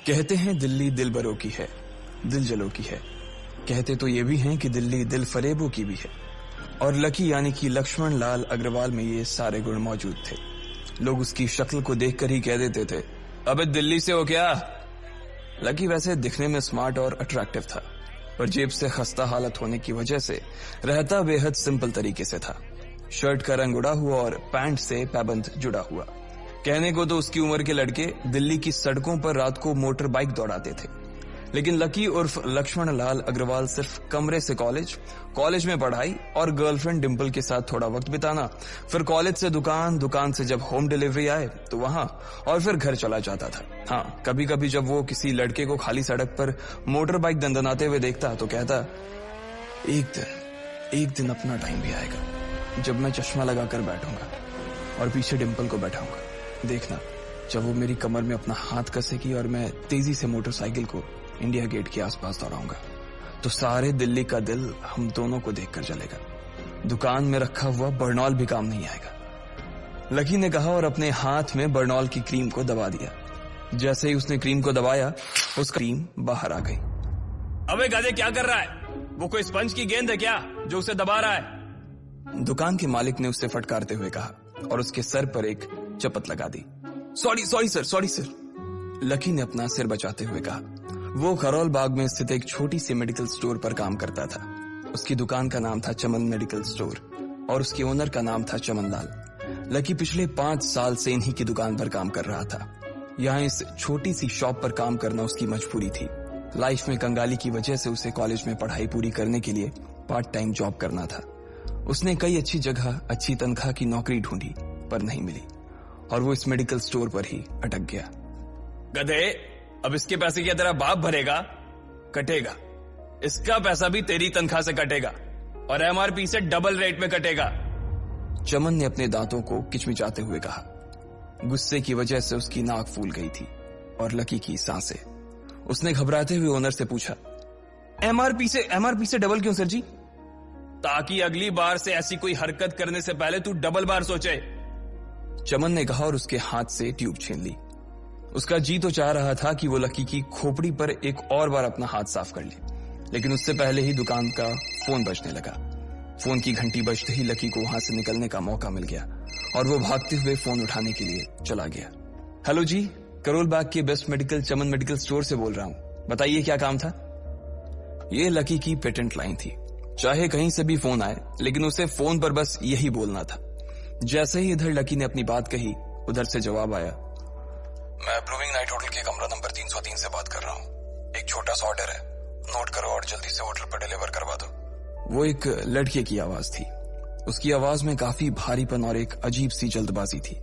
कहते हैं दिल्ली दिल बरों की है, दिल जलों की है। कहते तो ये भी हैं कि दिल्ली दिल फरेबों की भी है। और लकी यानी कि लक्ष्मण लाल अग्रवाल में ये सारे गुण मौजूद थे। लोग उसकी शक्ल को देखकर ही कह देते थे, अबे दिल्ली से हो क्या? लकी वैसे दिखने में स्मार्ट और अट्रैक्टिव था, पर जेब से खस्ता हालत होने की वजह से रहता बेहद सिंपल तरीके से था। शर्ट का रंग उड़ा हुआ और पैंट से पैबंद जुड़ा हुआ। कहने को तो उसकी उम्र के लड़के दिल्ली की सड़कों पर रात को मोटर बाइक दौड़ाते थे, लेकिन लकी उर्फ लक्ष्मण लाल अग्रवाल सिर्फ कमरे से कॉलेज में पढ़ाई और गर्लफ्रेंड डिंपल के साथ थोड़ा वक्त बिताना, फिर कॉलेज से दुकान से जब होम डिलीवरी आए तो वहां, और फिर घर चला जाता था। हाँ, कभी कभी जब वो किसी लड़के को खाली सड़क पर मोटर बाइक दंदनाते हुए देखता तो कहता, एक दिन अपना टाइम भी आएगा जब मैं चश्मा लगाकर बैठूंगा और पीछे डिंपल को बैठाऊंगा। देखना, जब वो मेरी कमर में अपना हाथ कसेगी और मैं तेजी से मोटरसाइकिल को इंडिया गेट के आसपास दौड़ाऊंगा तो सारे दिल्ली का दिल हम दोनों को देखकर जलेगा। दुकान में रखा हुआ बर्नॉल भी काम नहीं आएगा। लकी ने कहा और अपने हाथ में बर्नॉल की क्रीम को दबा दिया। जैसे ही उसने क्रीम को दबाया, उस क्रीम बाहर आ गई। अबे गधे, क्या कर रहा है? वो कोई स्पंज की गेंद है क्या जो उसे दबा रहा है? दुकान के मालिक ने उससे फटकारते हुए कहा और उसके सर पर एक चपत लगा दी। Sorry sir. लकी ने अपना सिर बचाते हुए कहा। वो खरोल बाग में स्थित एक छोटी सी मेडिकल स्टोर पर काम करता था। उसकी दुकान का नाम था चमन मेडिकल स्टोर और उसके ओनर का नाम था चमन लाल। लकी पिछले 5 साल से इन्हीं की दुकान पर काम कर रहा था। यहाँ इस छोटी सी शॉप पर काम करना उसकी मजबूरी थी। लाइफ में कंगाली की वजह से उसे कॉलेज में पढ़ाई पूरी करने के लिए पार्ट टाइम जॉब करना था। उसने कई अच्छी जगह अच्छी तनख्वाह की नौकरी ढूंढी पर नहीं मिली और वो इस मेडिकल स्टोर पर ही अटक गया। गधे, अब इसके पैसे क्या तेरा बाप भरेगा? कटेगा। इसका पैसा भी तेरी तनख्वाह से कटेगा और एमआरपी से डबल रेट में कटेगा। चमन ने अपने दांतों को किचमिचाते हुए कहा। गुस्से की वजह से उसकी नाक फूल गई थी और लकी की सांसें। उसने घबराते हुए ओनर से पूछा, एमआरपी से डबल क्यों सर जी? ताकि अगली बार से ऐसी कोई हरकत करने से पहले तू डबल बार सोचे। चमन ने कहा और उसके हाथ से ट्यूब छीन ली। उसका जी तो चाह रहा था कि वो लकी की खोपड़ी पर एक और बार अपना हाथ साफ कर ले, लेकिन उससे पहले ही दुकान का फोन बजने लगा। फोन की घंटी बजते ही लकी को वहां से निकलने का मौका मिल गया और वो भागते हुए फोन उठाने के लिए चला गया। हेलो जी, करोल बाग के बेस्ट मेडिकल चमन मेडिकल स्टोर से बोल रहा हूं, बताइए क्या काम था? ये लकी की पेटेंट लाइन थी। चाहे कहीं से भी फोन आए, लेकिन उसे फोन पर बस यही बोलना था। जैसे ही इधर लकी ने अपनी बात कही, उधर से जवाब आया, मैं ब्लूमिंग नाइट होटल के कमरा नंबर 303 से बात कर रहा हूँ। एक छोटा सा ऑर्डर है, नोट करो और जल्दी से होटल पर डिलीवर करवा दो। वो एक लड़के की आवाज थी। उसकी आवाज में काफी भारीपन और एक अजीब सी जल्दबाजी थी।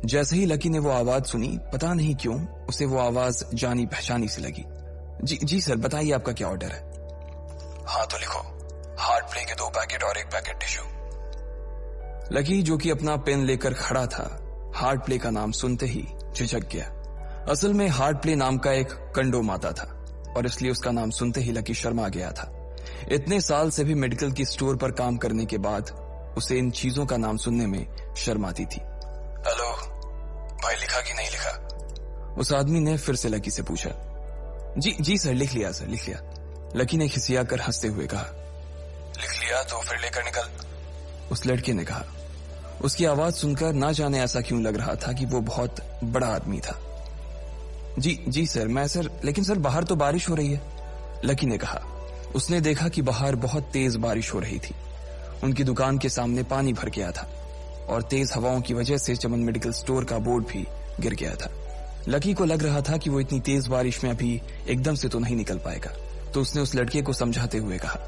जैसे ही लकी ने वो आवाज सुनी, पता नहीं क्यों उसे वो आवाज जानी पहचानी सी लगी। जी सर, बताइए आपका क्या ऑर्डर है? हाँ तो लिखो, हार्ट प्ले के 2 पैकेट और 1 पैकेट टिश्यू। लकी, जो कि अपना पेन लेकर खड़ा था, हार्ट प्ले का नाम सुनते ही झिझक गया। असल में हार्ट प्ले नाम का एक कंडोम आता था और इसलिए उसका नाम सुनते ही लकी शर्मा गया था। इतने साल से भी मेडिकल की स्टोर पर काम करने के बाद उसे इन चीजों का नाम सुनने में शर्म आती थी। हेलो भाई, लिखा कि नहीं लिखा? उस आदमी ने फिर से लकी से पूछा। जी सर, लिख लिया सर, लिख लिया। लकी ने खिसिया कर हंसते हुए कहा। लिख लिया तो फिर लेकर निकल, उस लड़के ने कहा। उसकी आवाज सुनकर ना जाने ऐसा क्यों लग रहा था कि वो बहुत बड़ा आदमी था। जी सर, लेकिन सर बाहर तो बारिश हो रही है, लकी ने कहा। उसने देखा कि बाहर बहुत तेज बारिश हो रही थी। उनकी दुकान के सामने पानी भर गया था और तेज हवाओं की वजह से चमन मेडिकल स्टोर का बोर्ड भी गिर गया था। लकी को लग रहा था कि वो इतनी तेज बारिश में अभी एकदम से तो नहीं निकल पाएगा, तो उसने उस लड़के को समझाते हुए कहा,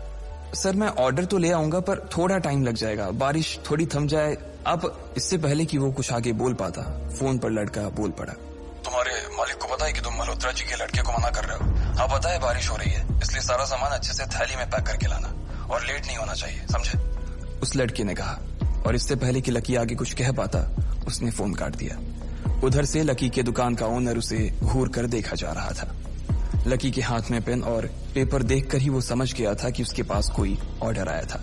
सर मैं ऑर्डर तो ले आऊंगा पर थोड़ा टाइम लग जाएगा, बारिश थोड़ी थम जाए। अब इससे पहले कि वो कुछ आगे बोल पाता, फोन पर लड़का बोल पड़ा। तुम्हारे मालिक को पता है कि तुम मल्होत्रा जी के लड़के को मना कर रहे हो? हाँ पता है, बारिश हो रही है, इसलिए सारा सामान अच्छे से थैली में पैक करके लाना और लेट नहीं होना चाहिए, समझे? उस लड़के ने कहा और इससे पहले कि लकी आगे कुछ कह पाता, उसने फोन काट दिया। उधर से लकी के दुकान का ओनर उसे घूर कर देखा जा रहा था। लकी के हाथ में पेन और पेपर देखकर ही वो समझ गया था कि उसके पास कोई ऑर्डर आया था।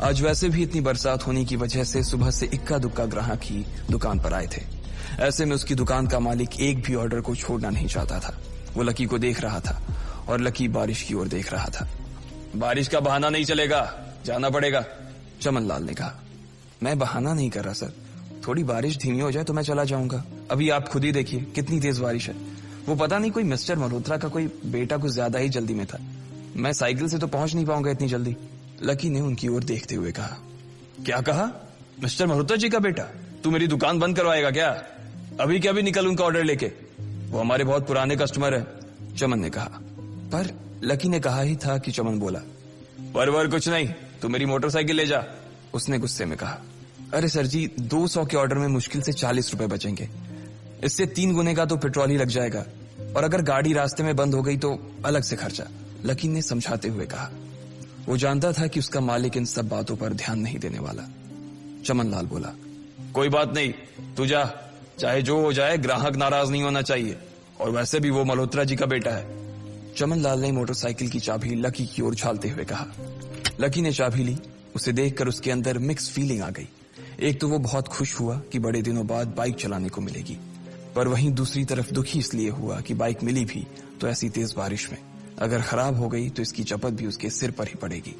आज वैसे भी इतनी बरसात होने की वजह से सुबह से इक्का दुक्का ग्राहक ही दुकान पर आए थे। ऐसे में उसकी दुकान का मालिक एक भी ऑर्डर को छोड़ना नहीं चाहता था। वो लकी को देख रहा था और लकी बारिश की ओर देख रहा था। बारिश का बहाना नहीं चलेगा, जाना पड़ेगा, चमन लाल ने कहा। मैं बहाना नहीं कर रहा सर, थोड़ी बारिश धीमी हो जाए तो मैं चला जाऊंगा। अभी आप खुद ही देखिए कितनी तेज बारिश है। वो पता नहीं कोई मिस्टर मल्होत्रा का कोई बेटा कुछ ज्यादा ही जल्दी में था। मैं साइकिल से तो पहुंच नहीं पाऊंगा इतनी जल्दी। लकी ने उनकी ओर देखते हुए कहा। क्या कहा? मिस्टर मल्होत्रा जी का बेटा? तू मेरी दुकान बंद करवाएगा क्या? अभी क्या भी निकल उनका ऑर्डर लेके, वो हमारे बहुत पुराने कस्टमर है, चमन ने कहा। पर लकी ने कहा ही था कि चमन बोला। पर कुछ नहीं, तू मेरी मोटरसाइकिल ले जा, उसने गुस्से में कहा। अरे सर जी, 200 के ऑर्डर में मुश्किल से 40 रुपए बचेंगे, इससे 3 गुने का तो पेट्रोल ही लग जाएगा, और अगर गाड़ी रास्ते में बंद हो गई तो अलग से खर्चा, लकी ने समझाते हुए कहा। वो जानता था कि उसका मालिक इन सब बातों पर ध्यान नहीं देने वाला। चमन लाल बोला। कोई बात नहीं, तू जा, चाहे जो हो जाए ग्राहक नाराज नहीं होना चाहिए, और वैसे भी वो मल्होत्रा जी का बेटा है। चमन लाल ने मोटरसाइकिल की चाबी लकी की ओर उछालते हुए कहा। लकी ने चाबी ली। उसे देखकर उसके अंदर मिक्स फीलिंग आ गई। एक तो वो बहुत खुश हुआ कि बड़े दिनों बाद बाइक चलाने को मिलेगी, पर वहीं दूसरी तरफ दुखी इसलिए हुआ कि बाइक मिली भी तो ऐसी तेज बारिश में, अगर खराब हो गई तो इसकी चपत भी उसके सिर पर ही पड़ेगी।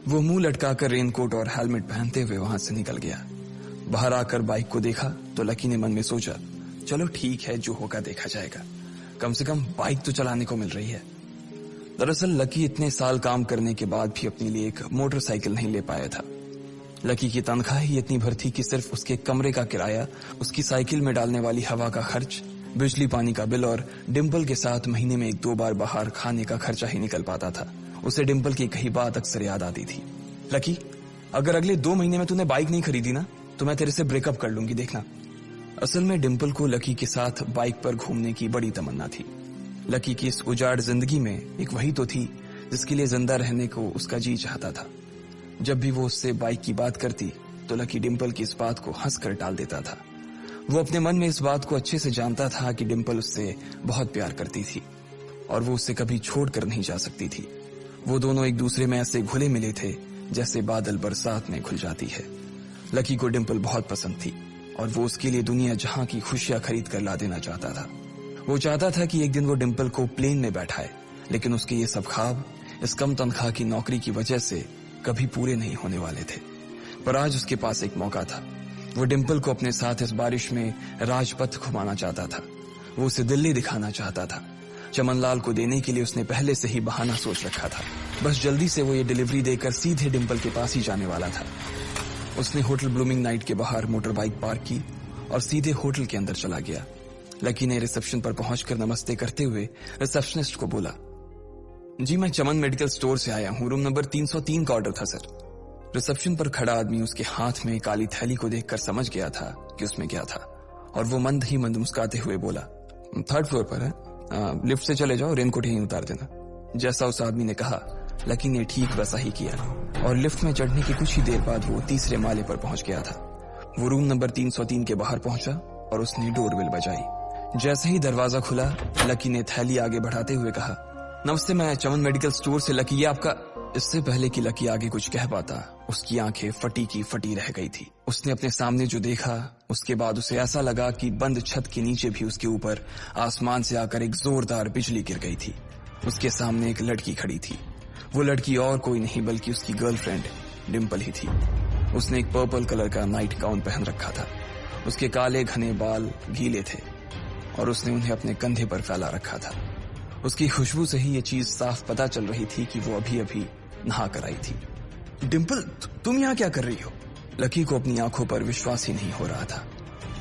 वो मुंह लटकाकर रेनकोट और हेलमेट पहनते हुए वहां से निकल गया। बाहर आकर बाइक को देखा तो लकी ने मन में सोचा, चलो ठीक है, जो होगा देखा जाएगा, कम से कम बाइक तो चलाने को मिल रही है। दरअसल लकी इतने साल काम करने के बाद भी अपने लिए एक मोटरसाइकिल नहीं ले पाया था। लकी की तनख्वाह ही इतनी भर थी कि सिर्फ उसके कमरे का किराया, उसकी साइकिल में डालने वाली हवा का खर्च, बिजली पानी का बिल और डिम्पल के साथ महीने में 1-2 बार बाहर खाने का खर्चा ही निकल पाता था। उसे डिम्पल की कही बात अक्सर याद आती थी। लकी, अगर अगले 2 महीने में तूने बाइक नहीं खरीदी ना तो मैं तेरे से ब्रेकअप कर लूंगी, देखना। असल में डिम्पल को लकी के साथ बाइक पर घूमने की बड़ी तमन्ना थी। लकी की इस उजाड़ जिंदगी में एक वही तो थी जिसके लिए जिंदा रहने को उसका जी चाहता था। जब भी वो उससे बाइक की बात करती तो लकी डिम्पल की इस बात को हंसकर टाल देता था। वो अपने मन में इस बात को अच्छे से जानता था कि डिम्पल उससे बहुत प्यार करती थी और वो उससे कभी छोड़कर नहीं जा सकती थी। वो दोनों एक दूसरे में ऐसे घुले मिले थे जैसे बादल बरसात में घुल जाती है। लकी को डिम्पल बहुत पसंद थी और वो उसके लिए दुनिया जहां की खुशियां खरीद कर ला देना चाहता था। वो चाहता था कि एक दिन वो डिम्पल को प्लेन में बैठाए, लेकिन उसके ये सब ख्वाब इस कम तनख्वाह की नौकरी की वजह से कभी पूरे नहीं होने वाले थे। पर आज उसके पास एक मौका था। वो डिम्पल को अपने साथ इस बारिश में राजपथ घुमाना चाहता था। वो उसे दिल्ली दिखाना चाहता था। चमनलाल को देने के लिए उसने पहले से ही बहाना सोच रखा था। बस जल्दी से वो ये डिलीवरी देकर सीधे डिम्पल के पास ही जाने वाला था। उसने होटल ब्लूमिंग नाइट के बाहर मोटर बाइक पार्क की और सीधे होटल के अंदर चला गया। लकी ने रिसेप्शन पर पहुंचकर नमस्ते करते हुए रिसेप्शनिस्ट को बोला, जी मैं चमन मेडिकल स्टोर से आया हूं, रूम नंबर 303 का ऑर्डर था सर। रिसेप्शन पर खड़ा आदमी उसके हाथ में काली थैली को देखकर समझ गया था कि उसमें क्या था और वो मंद ही मंद मुस्कुराते हुए बोला, 3rd फ्लोर पर है, लिफ्ट से चले जाओ, रेनकोट यहीं उतार देना। जैसा उस आदमी ने कहा लकी ने ठीक वैसा ही किया और लिफ्ट में चढ़ने की कुछ ही देर बाद वो 3रे माले पर पहुंच गया था। वो रूम नंबर 303 के बाहर पहुंचा और उसने डोरबेल बजाई। जैसे ही दरवाजा खुला लकी ने थैली आगे बढ़ाते हुए कहा, नमस्ते, मैं चमन मेडिकल स्टोर से लकी, ये आपका। इससे पहले कि लकी आगे कुछ कह पाता उसकी आंखें फटी की फटी रह गई थी। उसने अपने सामने जो देखा उसके बाद उसे ऐसा लगा कि बंद छत के नीचे भी उसके ऊपर आसमान से आकर एक जोरदार बिजली गिर गई थी। उसके सामने एक लड़की खड़ी थी। वो लड़की और कोई नहीं बल्कि उसकी गर्लफ्रेंड डिम्पल ही थी। उसने एक पर्पल कलर का नाइट गाउन पहन रखा था। उसके काले घने बाल गीले थे और उसने उन्हें अपने कंधे पर फैला रखा था। उसकी खुशबू से ही ये चीज साफ पता चल रही थी कि वो अभी अभी नहा कर आई थी। डिम्पल, तुम यहाँ क्या कर रही हो? लकी को अपनी आंखों पर विश्वास ही नहीं हो रहा था।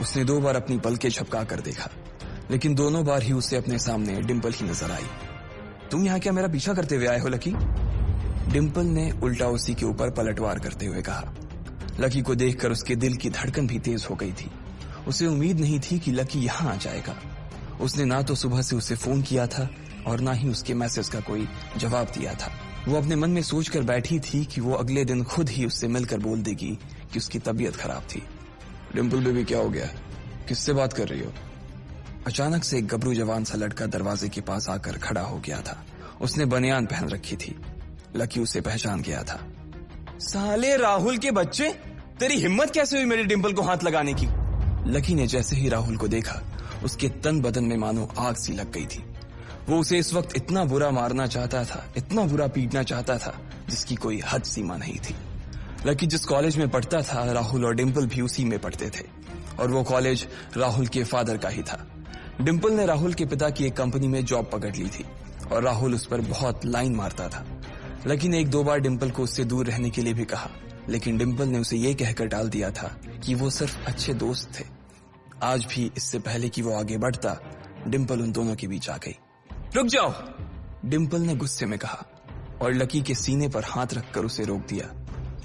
उसने 2 बार अपनी पलकें झपका कर देखा, लेकिन दोनों बार ही उसे अपने सामने डिम्पल ही नजर आई। तुम यहाँ क्या मेरा पीछा करते हुए आए हो लकी? डिम्पल ने उल्टा उसी के ऊपर पलटवार करते हुए कहा। लकी को देखकर उसके दिल की धड़कन भी तेज हो गई थी। उसे उम्मीद नहीं थी कि लकी यहाँ आ जाएगा। उसने ना तो सुबह से उसे फोन किया था और ना ही उसके मैसेज का कोई जवाब दिया था। वो अपने मन में सोचकर बैठी थी कि वो अगले दिन खुद ही उससे मिलकर बोल देगी कि उसकी तबीयत खराब थी। डिम्पल बेबी, क्या हो गया? किससे बात कर रही हो? अचानक से एक गबरू जवान सा लड़का दरवाजे के पास आकर खड़ा हो गया था। उसने बनियान पहन रखी थी। लकी उसे पहचान गया था। साले राहुल के बच्चे, तेरी हिम्मत कैसे हुई मेरे डिम्पल को हाथ लगाने की? लकी ने जैसे ही राहुल को देखा उसके तन बदन में मानो आग सी लग गई थी। वो उसे इस वक्त इतना बुरा मारना चाहता था, इतना बुरा पीटना चाहता था, जिसकी कोई हद सीमा नहीं थी। लकी जिस कॉलेज में पढ़ता था, राहुल और डिंपल भी उसी में पढ़ते थे, और वो कॉलेज राहुल के फादर का ही था। डिंपल ने राहुल के पिता की एक कंपनी में जॉब पकड़ ली थी और राहुल उस पर बहुत लाइन मारता था। लकी ने 1-2 बार डिंपल को उससे दूर रहने के लिए भी कहा, लेकिन डिंपल ने उसे ये कहकर टाल दिया था कि वो सिर्फ अच्छे दोस्त थे। आज भी इससे पहले कि वो आगे बढ़ता, डिंपल उन दोनों के बीच आ गई। रुक जाओ, डिंपल ने गुस्से में कहा और लकी के सीने पर हाथ रखकर उसे रोक दिया।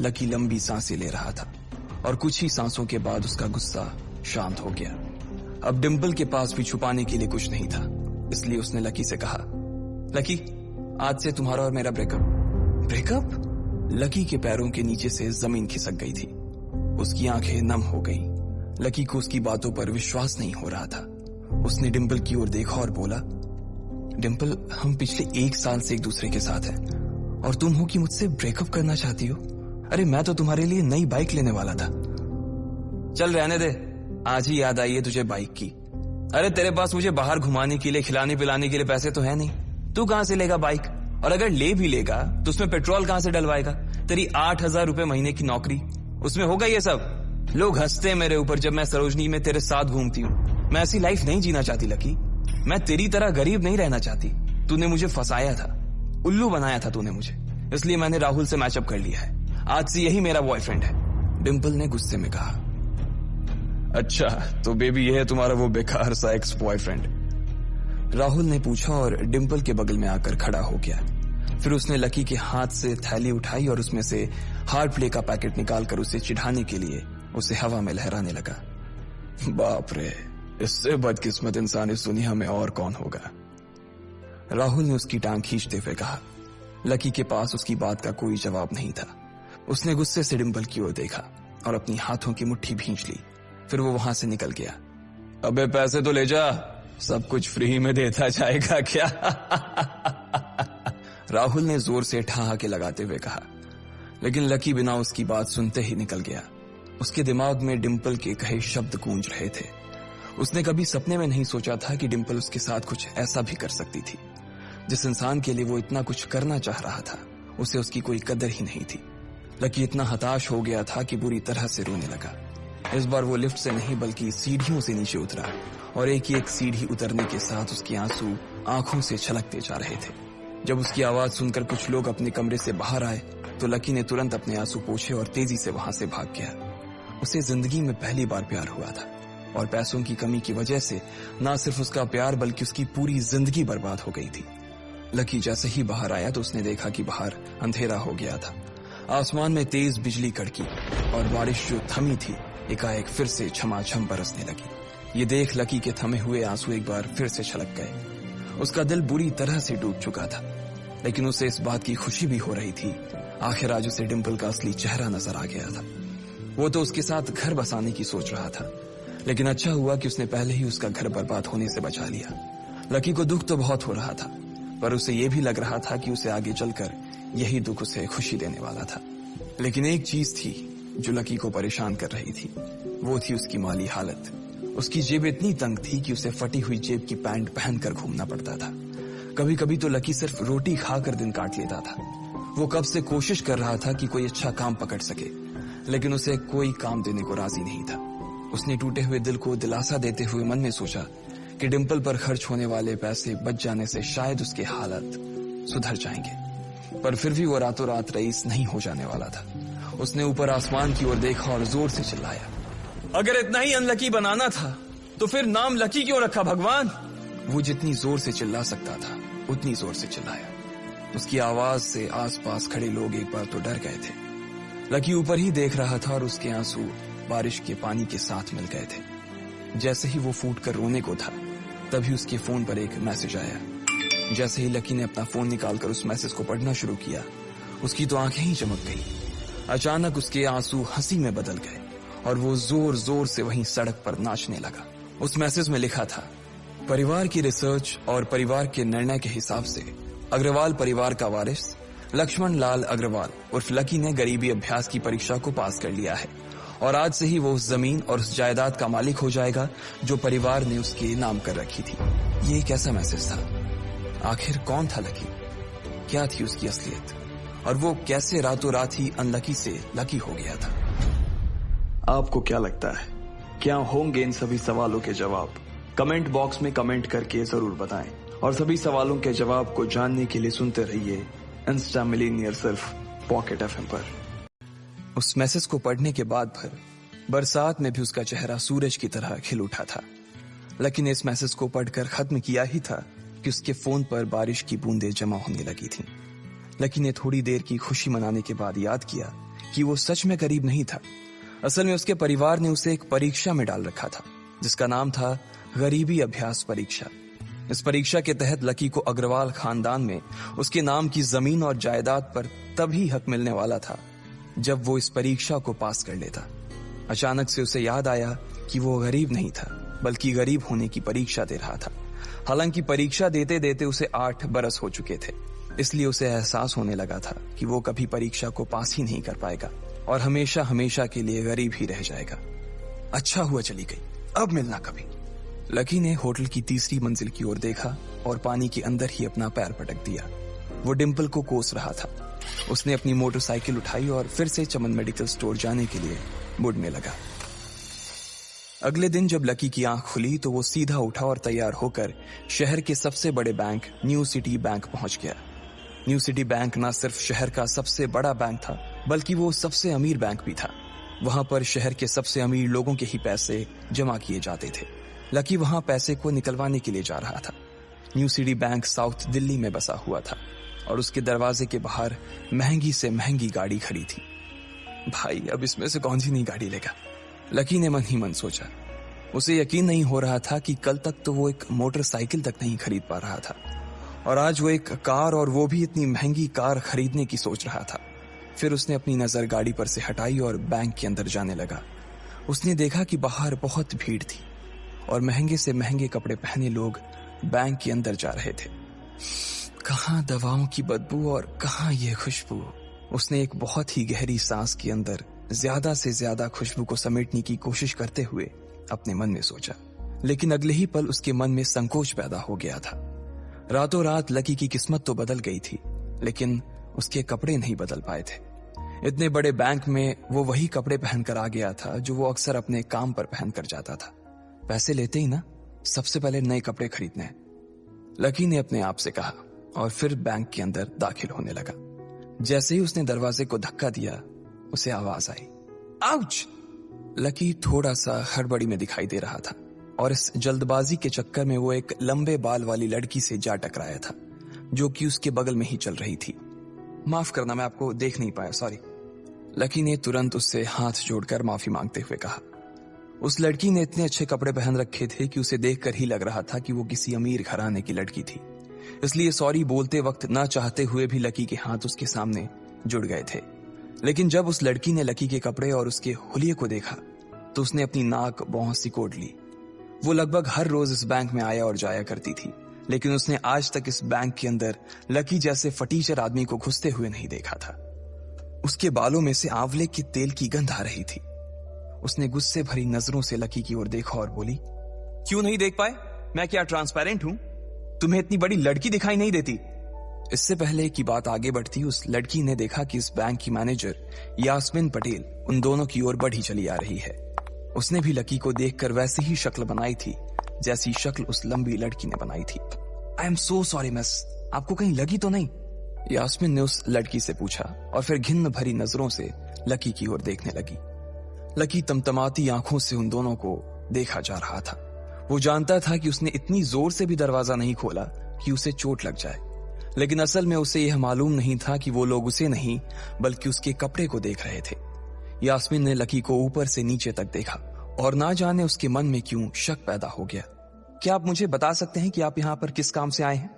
लकी लंबी सांसें ले रहा था और कुछ ही सांसों के बाद उसका गुस्सा शांत हो गया। अब डिंपल के पास भी छुपाने के लिए कुछ नहीं था, इसलिए उसने लकी से कहा, लकी, आज से तुम्हारा और मेरा ब्रेकअप। ब्रेकअप? लकी के पैरों के नीचे से जमीन खिसक गई थी। उसकी आंखें नम हो गईं। लकी को उसकी बातों पर विश्वास नहीं हो रहा था। उसने डिंपल की ओर देखा और बोला, डिंपल, हम पिछले 1 साल से एक दूसरे के साथ हैं और तुम हो कि मुझसे ब्रेकअप करना चाहती हो? अरे मैं तो तुम्हारे लिए नई बाइक लेने वाला था। चल रहने दे, आज ही याद आई है तुझे बाइक की। अरे तेरे पास मुझे बाहर घुमाने के लिए, खिलाने पिलाने के लिए पैसे तो है नहीं, तू कहां से लेगा बाइक? और अगर ले भी लेगा तो उसमें पेट्रोल कहां से डलवाएगा? तेरी 8,000 रुपए महीने की नौकरी, उसमें होगा ये सब? लोग हंसते हैं मेरे ऊपर जब मैं सरोजनी में तेरे साथ घूमती हूँ। मैं ऐसी लाइफ नहीं जीना चाहती लकी। मैं तेरी तरह गरीब नहीं रहना चाहती। तूने मुझे फंसाया था, उल्लू बनाया था तूने मुझे, इसलिए मैंने राहुल से मैचअप कर लिया है। आज से यही मेरा बॉयफ्रेंड है, डिंपल ने गुस्से में कहा। अच्छा, तो बेबी ये है तुम्हारा वो बेकार सा एक्स बॉयफ्रेंड? राहुल ने पूछा और डिंपल के बगल में आकर खड़ा हो गया। फिर उसने लकी के हाथ से थैली उठाई और उसमें से हार्ड प्ले का पैकेट निकालकर उसे चिढ़ाने के लिए उसे हवा में लहराने लगा। बाप रे, इससे बदकिस्मत इंसान इस दुनिया में और कौन होगा? राहुल ने उसकी टांग खींचते हुए कहा। लकी के पास उसकी बात का कोई जवाब नहीं था। उसने गुस्से से डिंपल की ओर देखा और अपनी हाथों की मुट्ठी भींच ली। फिर वो वहां से निकल गया। अबे पैसे तो ले जा, सब कुछ फ्री में देता जाएगा क्या? राहुल ने जोर से ठहाके लगाते हुए कहा, लेकिन लकी बिना उसकी बात सुनते ही निकल गया। उसके दिमाग में डिंपल के कहे शब्द गूंज रहे थे। उसने कभी सपने में नहीं सोचा था कि डिंपल उसके साथ कुछ ऐसा भी कर सकती थी। जिस इंसान के लिए वो इतना कुछ करना चाह रहा था, उसे उसकी कोई कदर ही नहीं थी। लकी इतना हताश हो गया था कि बुरी तरह से रोने लगा। इस बार वो लिफ्ट से नहीं बल्कि सीढ़ियों से नीचे उतरा और एक एक सीढ़ी उतरने के साथ उसके आंसू आंखों से छलकते जा रहे थे। जब उसकी आवाज सुनकर कुछ लोग अपने कमरे से बाहर आए तो लकी ने तुरंत अपने आंसू पोंछे और तेजी से वहां से भाग गया। उसे जिंदगी में पहली बार प्यार हुआ था और पैसों की कमी की वजह से न सिर्फ उसका प्यार बल्कि उसकी पूरी जिंदगी बर्बाद हो गई थी। लकी जैसे ही बाहर आया तो उसने देखा कि बाहर अंधेरा हो गया था। आसमान में तेज बिजली कड़की और बारिश जो थमी थी एकाएक फिर से झमाझम बरसने लगी। ये देख लकी के थमे हुए आंसू एक बार फिर से छलक गए। उसका दिल बुरी तरह से डूब चुका था, लेकिन उसे इस बात की खुशी भी हो रही थी। आखिर आज उसे डिंपल का असली चेहरा नजर आ गया था। वो तो उसके साथ घर बसाने की सोच रहा था, लेकिन अच्छा हुआ कि उसने पहले ही उसका घर बर्बाद होने से बचा लिया। लकी को दुख तो बहुत हो रहा था, पर उसे यह भी लग रहा था कि उसे आगे चलकर यही दुख उसे खुशी देने वाला था। लेकिन एक चीज थी जो लकी को परेशान कर रही थी, वो थी उसकी माली हालत। उसकी जेब इतनी तंग थी कि उसे फटी हुई जेब की पैंट पहनकर घूमना पड़ता था। कभी कभी तो लकी सिर्फ रोटी खाकर दिन काट लेता था। वो कब से कोशिश कर रहा था कि कोई अच्छा काम पकड़ सके, लेकिन उसे कोई काम देने को राजी नहीं था। उसने टूटे हुए दिल को दिलासा देते हुए मन में सोचा कि डिंपल पर खर्च होने वाले पैसे बच जाने से शायद उसके हालत सुधर जाएंगे, पर फिर भी वो रातों रात रईस नहीं हो जाने वाला था। उसने ऊपर आसमान की ओर देखा और जोर से चिल्लाया, अगर इतना ही अनलकी बनाना था तो फिर नाम लकी क्यों रखा भगवान? वो जितनी जोर से चिल्ला सकता था उतनी जोर से चिल्लाया। उसकी आवाज से आसपास खड़े लोग एक बार तो डर गए थे। लकी ऊपर ही देख रहा था और उसके आंसू बारिश के पानी के साथ मिल गए थे। जैसे ही वो फूट कर रोने को था, तभी उसके फोन पर एक मैसेज आया। जैसे ही लकी ने अपना फोन निकालकर उस मैसेज को पढ़ना शुरू किया, उसकी तो आंखें ही चमक गई। अचानक उसके आंसू हंसी में बदल गए और वो जोर जोर से वहीं सड़क पर नाचने लगा। उस मैसेज में लिखा था, परिवार की रिसर्च और परिवार के निर्णय के हिसाब से अग्रवाल परिवार का वारिस लक्ष्मण लाल अग्रवाल उर्फ लकी ने गरीबी अभ्यास की परीक्षा को पास कर लिया है और आज से ही वो उस जमीन और उस जायदाद का मालिक हो जाएगा जो परिवार ने उसके नाम कर रखी थी। ये एक ऐसा मैसेज था आखिर कौन था लकी? क्या थी उसकी असलियत? और वो कैसे रातों रात ही अनलकी से लकी हो गया था? आपको क्या लगता है, क्या होंगे इन सभी सवालों के जवाब? कमेंट बॉक्स में कमेंट करके जरूर बताएं। और सभी सवालों के जवाब को जानने के लिए सुनते रहिए इंस्टा मिलीनियर सिर्फ पॉकेट एफएम पर। उस मैसेज को पढ़ने के बाद भर बरसात में भी उसका चेहरा सूरज की तरह खिल उठा था। लकी ने इस मैसेज को पढ़कर खत्म किया ही था कि उसके फोन पर बारिश की बूंदें जमा होने लगी थीं। लकी ने थोड़ी देर की खुशी मनाने के बाद याद किया कि वो सच में गरीब नहीं था। असल में उसके परिवार ने उसे एक परीक्षा में डाल रखा था जिसका नाम था गरीबी अभ्यास परीक्षा। इस परीक्षा के तहत लकी को अग्रवाल खानदान में उसके नाम की जमीन और जायदाद पर तभी हक मिलने वाला था जब वो इस परीक्षा को पास कर लेता। अचानक से उसे याद आया कि वो गरीब नहीं था बल्कि गरीब होने की परीक्षा दे रहा था। हालांकि परीक्षा देते देते उसे 8 बरस हो चुके थे, इसलिए उसे एहसास होने लगा था कि वो कभी परीक्षा को पास ही नहीं कर पाएगा और हमेशा हमेशा के लिए गरीब ही रह जाएगा। अच्छा हुआ चली गई, अब मिलना कभी। लकी ने होटल की तीसरी मंजिल की ओर देखा और पानी के अंदर ही अपना पैर पटक दिया। वो डिंपल को कोस रहा था। उसने अपनी मोटरसाइकिल उठाई और फिर से चमन मेडिकल स्टोर जाने के लिए मुड़ने लगा। अगले दिन जब लकी की आंख खुली तो वो सीधा उठा और तैयार होकर शहर के सबसे बड़े बैंक न्यू सिटी बैंक पहुंच गया। न्यू सिटी बैंक न सिर्फ शहर का सबसे बड़ा बैंक था बल्कि वो सबसे अमीर बैंक भी था। वहां पर शहर के सबसे अमीर लोगों के ही पैसे जमा किए जाते थे। लकी वहां पैसे को निकलवाने के लिए जा रहा था। New city bank south Delhi में बसा हुआ था और उसके दरवाजे के बाहर महंगी से महंगी गाड़ी खड़ी थी। भाई, अब इसमें से कौन सी नई गाड़ी लेगा? लकी ने मन ही मन सोचा। उसे यकीन नहीं हो रहा था कि कल तक तो वो एक मोटरसाइकिल तक नहीं खरीद पा रहा था और आज वो एक कार, और वो भी इतनी महंगी कार खरीदने की सोच रहा था। फिर उसने अपनी नजर गाड़ी पर से हटाई और बैंक के अंदर जाने लगा। उसने देखा कि बाहर बहुत भीड़ थी और महंगे से महंगे कपड़े पहने लोग बैंक के अंदर जा रहे थे। कहाँ दवाओं की बदबू और कहाँ ये खुशबू। उसने एक बहुत ही गहरी सांस के अंदर ज्यादा से ज्यादा खुशबू को समेटने की कोशिश करते हुए अपने मन में सोचा, लेकिन अगले ही पल उसके मन में संकोच पैदा हो गया था। रातों रात लकी की किस्मत तो बदल गई थी, लेकिन उसके कपड़े नहीं बदल पाए थे। इतने बड़े बैंक में वो वही कपड़े पहनकर आ गया था जो वो अक्सर अपने काम पर पहनकर जाता था। पैसे लेते ही ना सबसे पहले नए कपड़े खरीदने हैं, लकी ने अपने आप से कहा और फिर बैंक के अंदर दाखिल होने लगा। जैसे ही उसने दरवाजे को धक्का दिया, उसे आवाज आई, आउच! लकी थोड़ा सा हड़बड़ी में दिखाई दे रहा था और इस जल्दबाजी के चक्कर में वो एक लंबे बाल वाली लड़की से जा टकराया था जो कि उसके बगल में ही चल रही थी। माफ करना, मैं आपको देख नहीं पाया, सॉरी। लकी ने तुरंत उससे हाथ जोड़कर माफी मांगते हुए कहा। उस लड़की ने इतने अच्छे कपड़े पहन रखे थे कि उसे देखकर ही लग रहा था कि वो किसी अमीर घराने की लड़की थी, इसलिए सॉरी बोलते वक्त ना चाहते हुए भी लकी के हाथ उसके सामने जुड़ गए थे। लेकिन जब उस लड़की ने लकी के कपड़े और उसके हुलिये को देखा तो उसने अपनी नाक भौं सिकोड़ ली। वो लगभग हर रोज इस बैंक में आया और जाया करती थी, लेकिन उसने आज तक इस बैंक के अंदर लकी जैसे फटीचर आदमी को घुसते हुए नहीं देखा था। उसके बालों में से आंवले के तेल की गंध आ रही थी। उसने गुस्से भरी नजरों से लकी की ओर देखा और बोली, क्यों नहीं देख पाए? मैं क्या ट्रांसपेरेंट हूं? तुम्हें इतनी बड़ी लड़की दिखाई नहीं देती? इससे पहले कि बात आगे बढ़ती, उस लड़की ने देखा कि इस बैंक की मैनेजर यास्मिन पटेल उन दोनों की ओर बढ़ी चली आ रही है। उसने भी लकी को देखकर वैसी ही शक्ल बनाई थी जैसी शक्ल उस लंबी लड़की ने बनाई थी। I am so sorry miss, आपको कहीं लगी तो नहीं? यास्मिन ने उस लड़की से पूछा और फिर घिन्न भरी नजरों से लकी की ओर देखने लगी। लकी तमतमाती आंखों से उन दोनों को देखा जा रहा था। वो जानता था कि उसने इतनी जोर से भी दरवाजा नहीं खोला कि उसे चोट लग जाए, लेकिन असल में उसे यह मालूम नहीं था कि वो लोग उसे नहीं बल्कि उसके कपड़े को देख रहे थे। यास्मिन ने लकी को ऊपर से नीचे तक देखा और ना जाने उसके मन में क्यों शक पैदा हो गया। क्या आप मुझे बता सकते हैं कि आप यहाँ पर किस काम से आए हैं?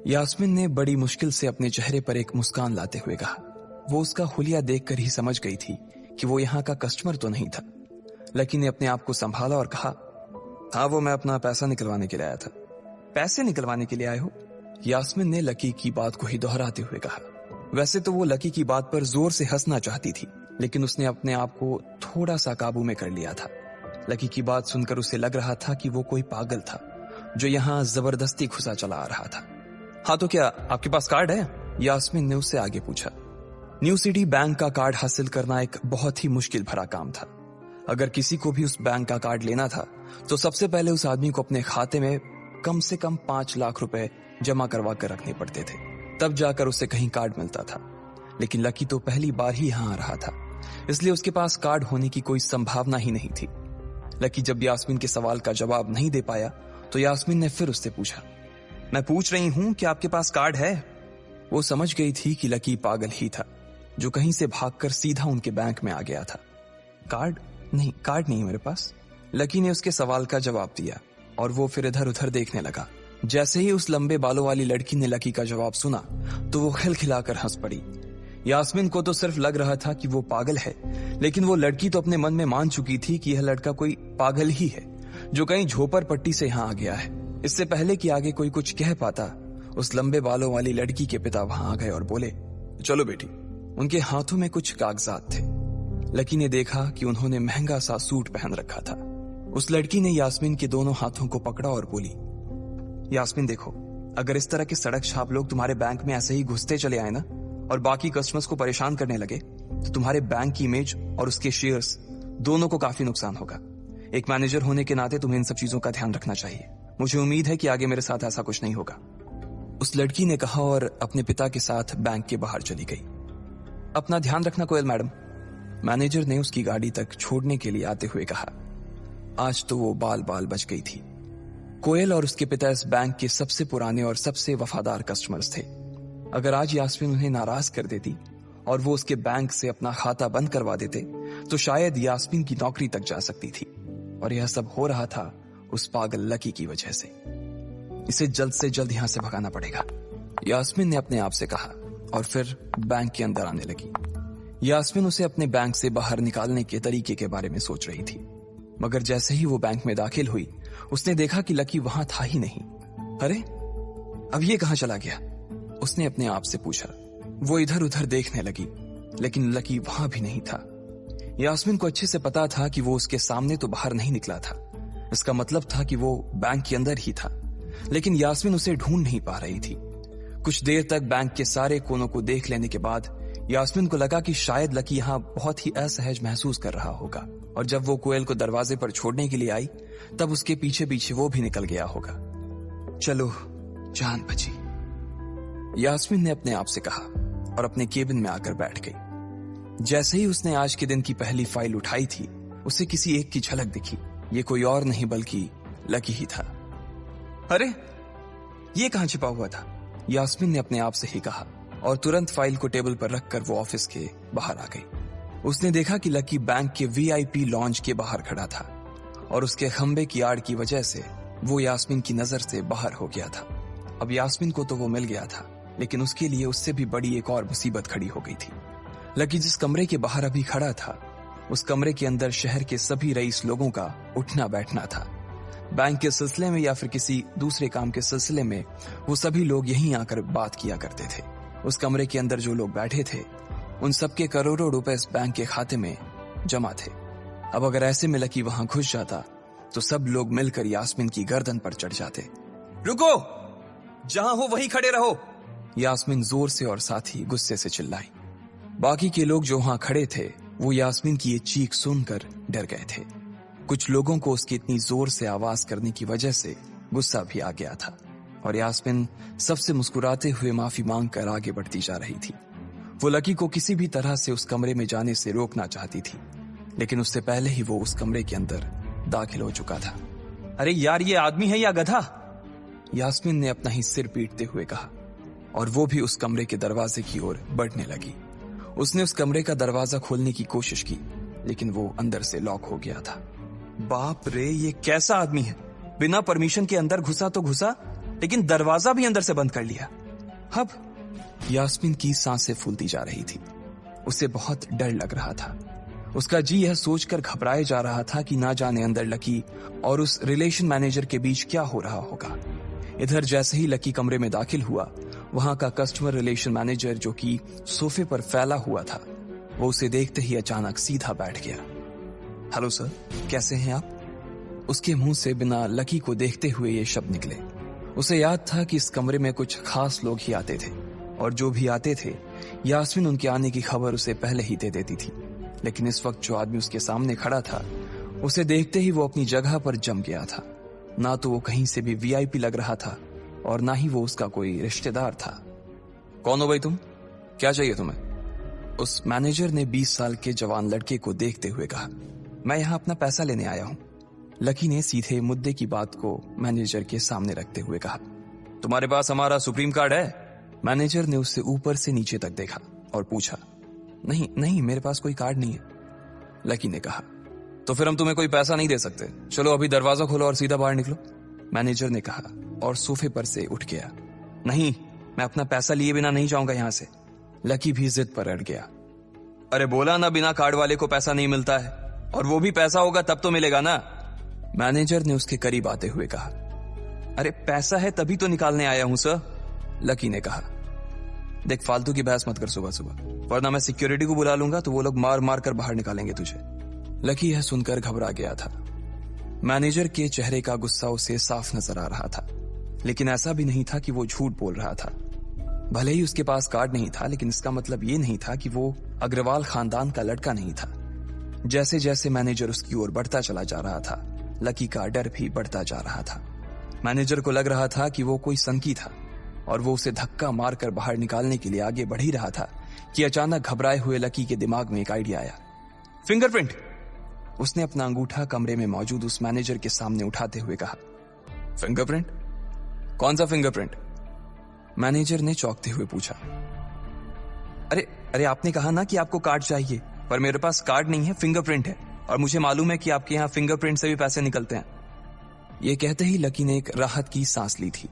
यास्मिन ने बड़ी मुश्किल से अपने चेहरे पर एक मुस्कान लाते हुए कहा। वो उसका हुलिया देखकर ही समझ गई थी कि वो यहाँ का कस्टमर तो नहीं था। लकी ने अपने आप को संभाला और कहा, हाँ, वो मैं अपना पैसा निकलवाने के लिए आया था। पैसे निकलवाने के लिए आए हो? यास्मिन ने लकी की बात को ही दोहराते हुए कहा। वैसे तो वो लकी की बात पर जोर से हंसना चाहती थी, लेकिन उसने अपने आप को थोड़ा सा काबू में कर लिया था। लकी की बात सुनकर उसे लग रहा था कि वो कोई पागल था जो यहाँ जबरदस्ती घुसा चला आ रहा था। हाँ तो क्या आपके पास कार्ड है? यास्मीन ने उससे आगे पूछा। न्यू सिटी बैंक का कार्ड हासिल करना एक बहुत ही मुश्किल भरा काम था। अगर किसी को भी उस बैंक का कार्ड लेना था तो सबसे पहले उस आदमी को अपने खाते में कम से कम 5 लाख रुपए जमा करवा कर रखने पड़ते थे, तब जाकर उसे कहीं कार्ड मिलता था। लेकिन लकी तो पहली बार ही यहां आ रहा था, इसलिए उसके पास कार्ड होने की कोई संभावना ही नहीं थी। लकी जब यास्मीन के सवाल का जवाब नहीं दे पाया तो यास्मीन ने फिर उससे पूछा, मैं पूछ रही हूं कि आपके पास कार्ड है? वो समझ गई थी कि लकी पागल ही था जो कहीं से भागकर सीधा उनके बैंक में आ गया था। कार्ड नहीं मेरे पास। लकी ने उसके सवाल का जवाब दिया और वो फिर इधर उधर देखने लगा। जैसे ही उस लंबे बालों वाली लड़की ने लकी का जवाब सुना तो वो खिलखिलाकर हंस पड़ी। यास्मीन को तो सिर्फ लग रहा था कि वो पागल है, लेकिन वो लड़की तो अपने मन में मान चुकी थी कि यह लड़का कोई पागल ही है जो कहीं झोपड़ पट्टी से यहां आ गया है। इससे पहले कि आगे कोई कुछ कह पाता, उस लंबे बालों वाली लड़की के पिता वहां आ गए और बोले, चलो बेटी। उनके हाथों में कुछ कागजात थे। लकी ने देखा कि उन्होंने महंगा सा सूट पहन रखा था। उस लड़की ने यास्मीन के दोनों हाथों को पकड़ा और बोली, यास्मीन देखो, अगर इस तरह के सड़क छाप लोग तुम्हारे बैंक में ऐसे ही घुसते चले आए ना और बाकी कस्टमर्स को परेशान करने लगे तो तुम्हारे बैंक की इमेज और उसके शेयर्स दोनों को काफी नुकसान होगा। एक मैनेजर होने के नाते तुम्हें इन सब चीजों का ध्यान रखना चाहिए। मुझे उम्मीद है कि आगे मेरे साथ ऐसा कुछ नहीं होगा। उस लड़की ने कहा और अपने पिता के साथ बैंक के बाहर चली गई। अपना ध्यान रखना कोयल मैडम, मैनेजर ने उसकी गाड़ी तक छोड़ने के लिए आते हुए कहा। आज तो वो बाल बाल बच गई थी। कोयल और उसके पिता इस बैंक के सबसे पुराने और सबसे वफादार कस्टमर्स थे। अगर आज यास्मीन उन्हें नाराज कर देती और वो उसके बैंक से अपना खाता बंद करवा देते तो शायद यास्मीन की नौकरी तक जा सकती थी। और यह सब हो रहा था उस पागल लकी की वजह से। इसे जल्द से जल्द यहां से भगाना पड़ेगा, यास्मीन ने अपने आप से कहा और फिर बैंक के अंदर आने लगी। यास्मीन उसे अपने बैंक से बाहर निकालने के तरीके के बारे में सोच रही थी, मगर जैसे ही वो बैंक में दाखिल हुई उसने देखा कि लकी वहां था ही नहीं। अरे अब ये कहां चला गया? उसने अपने आप से पूछा। वो इधर उधर देखने लगी, लेकिन लकी वहां भी नहीं था। यास्मीन को अच्छे से पता था कि वो उसके सामने तो बाहर नहीं निकला था। इसका मतलब था कि वो बैंक के अंदर ही था, लेकिन यास्मीन उसे ढूंढ नहीं पा रही थी। कुछ देर तक बैंक के सारे कोनों को देख लेने के बाद यास्मीन को लगा कि शायद लकी यहां बहुत ही असहज महसूस कर रहा होगा, और जब वो कोयल को दरवाजे पर छोड़ने के लिए आई तब उसके पीछे पीछे वो भी निकल गया होगा। चलो जान बची, यास्मीन ने अपने आप से कहा और अपने केबिन में आकर बैठ गई। जैसे ही उसने आज के दिन की पहली फाइल उठाई थी उसे किसी एक की झलक दिखी। ये कोई और नहीं बल्कि लकी ही था। अरे ये कहां छिपा हुआ था? यास्मीन ने अपने आप से ही कहा और तुरंत फाइल को टेबल पर रखकर वो ऑफिस के बाहर आ गई। उसने देखा कि लकी बैंक के VIP लॉन्ज के बाहर खड़ा था और उसके खंबे की आड़ की वजह से वो यास्मीन की नजर से बाहर हो गया था। अब यास्मीन को तो वो मिल गया था, लेकिन उसके लिए उससे भी बड़ी एक और मुसीबत खड़ी हो गई थी। लकी जिस कमरे के बाहर अभी खड़ा था उस कमरे के अंदर शहर के सभी रईस लोगों का उठना बैठना था। बैंक के सिलसिले में या फिर किसी दूसरे काम के सिलसिले में वो सभी लोग यहीं आकर बात किया करते थे। उस कमरे के अंदर जो लोग बैठे थे उन सबके करोड़ों रुपए इस बैंक के खाते में जमा थे। अब अगर ऐसे में लकी वहां घुस जाता तो सब लोग मिलकर यास्मीन की गर्दन पर चढ़ जाते। रुको, जहां हो वहीं खड़े रहो, यास्मीन जोर से और साथ ही गुस्से से चिल्लाई। बाकी के लोग जो वहां खड़े थे वो यास्मीन की ये चीख सुनकर डर गए थे। कुछ लोगों को उसकी इतनी जोर से आवाज करने की वजह से गुस्सा भी आ गया था और यास्मीन सबसे मुस्कुराते हुए माफी मांगकर आगे बढ़ती जा रही थी। वो लकी को किसी भी तरह से उस कमरे में जाने से रोकना चाहती थी, लेकिन उससे पहले ही वो उस कमरे के अंदर दाखिल हो चुका था। अरे यार, ये आदमी है या गधा? यास्मीन ने अपना ही सिर पीटते हुए कहा और वो भी उस कमरे के दरवाजे की ओर बढ़ने लगी। उसने उस कमरे का दरवाजा खोलने की कोशिश की, लेकिन वो अंदर से लॉक हो गया था। बाप रे, ये कैसा आदमी है? बिना परमिशन के अंदर घुसा तो घुसा, लेकिन दरवाजा भी अंदर से बंद कर लिया। अब यास्मीन की सांसें फूलती जा रही थी। उसे बहुत डर लग रहा था। उसका जी यह सोचकर घबराए जा रहा था कि ना जाने अंदर लकी और उस रिलेशन मैनेजर के बीच क्या हो रहा होगा। इधर जैसे ही लकी कमरे में दाखिल हुआ, वहां का कस्टमर रिलेशन मैनेजर जो कि सोफे पर फैला हुआ था, वो उसे देखते ही अचानक सीधा बैठ गया। हेलो सर, कैसे हैं आप? उसके मुंह से बिना लकी को देखते हुए ये शब्द निकले उसे याद था कि इस कमरे में कुछ खास लोग ही आते थे, और जो भी आते थे यास्मीन उनके आने की खबर उसे पहले ही दे देती थी। लेकिन इस वक्त जो आदमी उसके सामने खड़ा था, उसे देखते ही वो अपनी जगह पर जम गया था। ना तो वो कहीं से भी वीआईपी लग रहा था और ना ही वो उसका कोई रिश्तेदार था। कौन हो भाई तुम? क्या चाहिए तुम्हें? उस मैनेजर ने 20 साल के जवान लड़के को देखते हुए कहा। मैं यहां अपना पैसा लेने आया हूं। लकी ने सीधे मुद्दे की बात को मैनेजर के सामने रखते हुए कहा। तुम्हारे पास हमारा सुप्रीम कार्ड है? मैनेजर ने उससे ऊपर से नीचे तक देखा और पूछा। नहीं, मेरे पास कोई कार्ड नहीं है, लकी ने कहा। तो फिर हम तुम्हें कोई पैसा नहीं दे सकते। चलो अभी दरवाजा खोलो और सीधा बाहर निकलो, मैनेजर ने कहा और सोफे पर से उठ गया। नहीं, मैं अपना पैसा लिए बिना नहीं जाऊंगा यहां से, लकी भी जिद पर अड़ गया। अरे बोला ना, बिना कार्ड वाले को पैसा नहीं मिलता है, और वो भी पैसा होगा तब तो मिलेगा ना, मैनेजर ने उसके करीब आते हुए कहा। अरे पैसा है तभी तो निकालने आया हूं सर, लकी ने कहा। देख फालतू की बहस मत कर सुबह सुबह, वरना मैं सिक्योरिटी को बुला लूंगा तो वो लोग मार मार कर बाहर निकालेंगे तुझे। लकी यह सुनकर घबरा गया था। मैनेजर के चेहरे का गुस्सा उसे साफ नजर आ रहा था, लेकिन ऐसा भी नहीं था कि वो झूठ बोल रहा था। भले ही उसके पास कार्ड नहीं था, लेकिन इसका मतलब ये नहीं था कि वो अग्रवाल खानदान का लड़का नहीं था। जैसे जैसे मैनेजर उसकी ओर बढ़ता चला जा रहा था, लकी का डर भी बढ़ता जा रहा था। मैनेजर को लग रहा था कि वो कोई संकी था और वो उसे धक्का मारकर बाहर निकालने के लिए आगे बढ़ ही रहा था कि अचानक घबराए हुए लकी के दिमाग में एक आइडिया आया। फिंगरप्रिंट! उसने अपना अंगूठा कमरे में मौजूद उस मैनेजर के सामने उठाते हुए कहा। फिंगरप्रिंट? कौन सा फिंगरप्रिंट? मैनेजर ने चौंकते हुए पूछा। अरे आपने कहा ना कि आपको कार्ड चाहिए, पर मेरे पास कार्ड नहीं है, फिंगरप्रिंट है, और मुझे मालूम है कि आपके यहाँ फिंगरप्रिंट से भी पैसे निकलते हैं। यह कहते ही लकी ने एक राहत की सांस ली थी,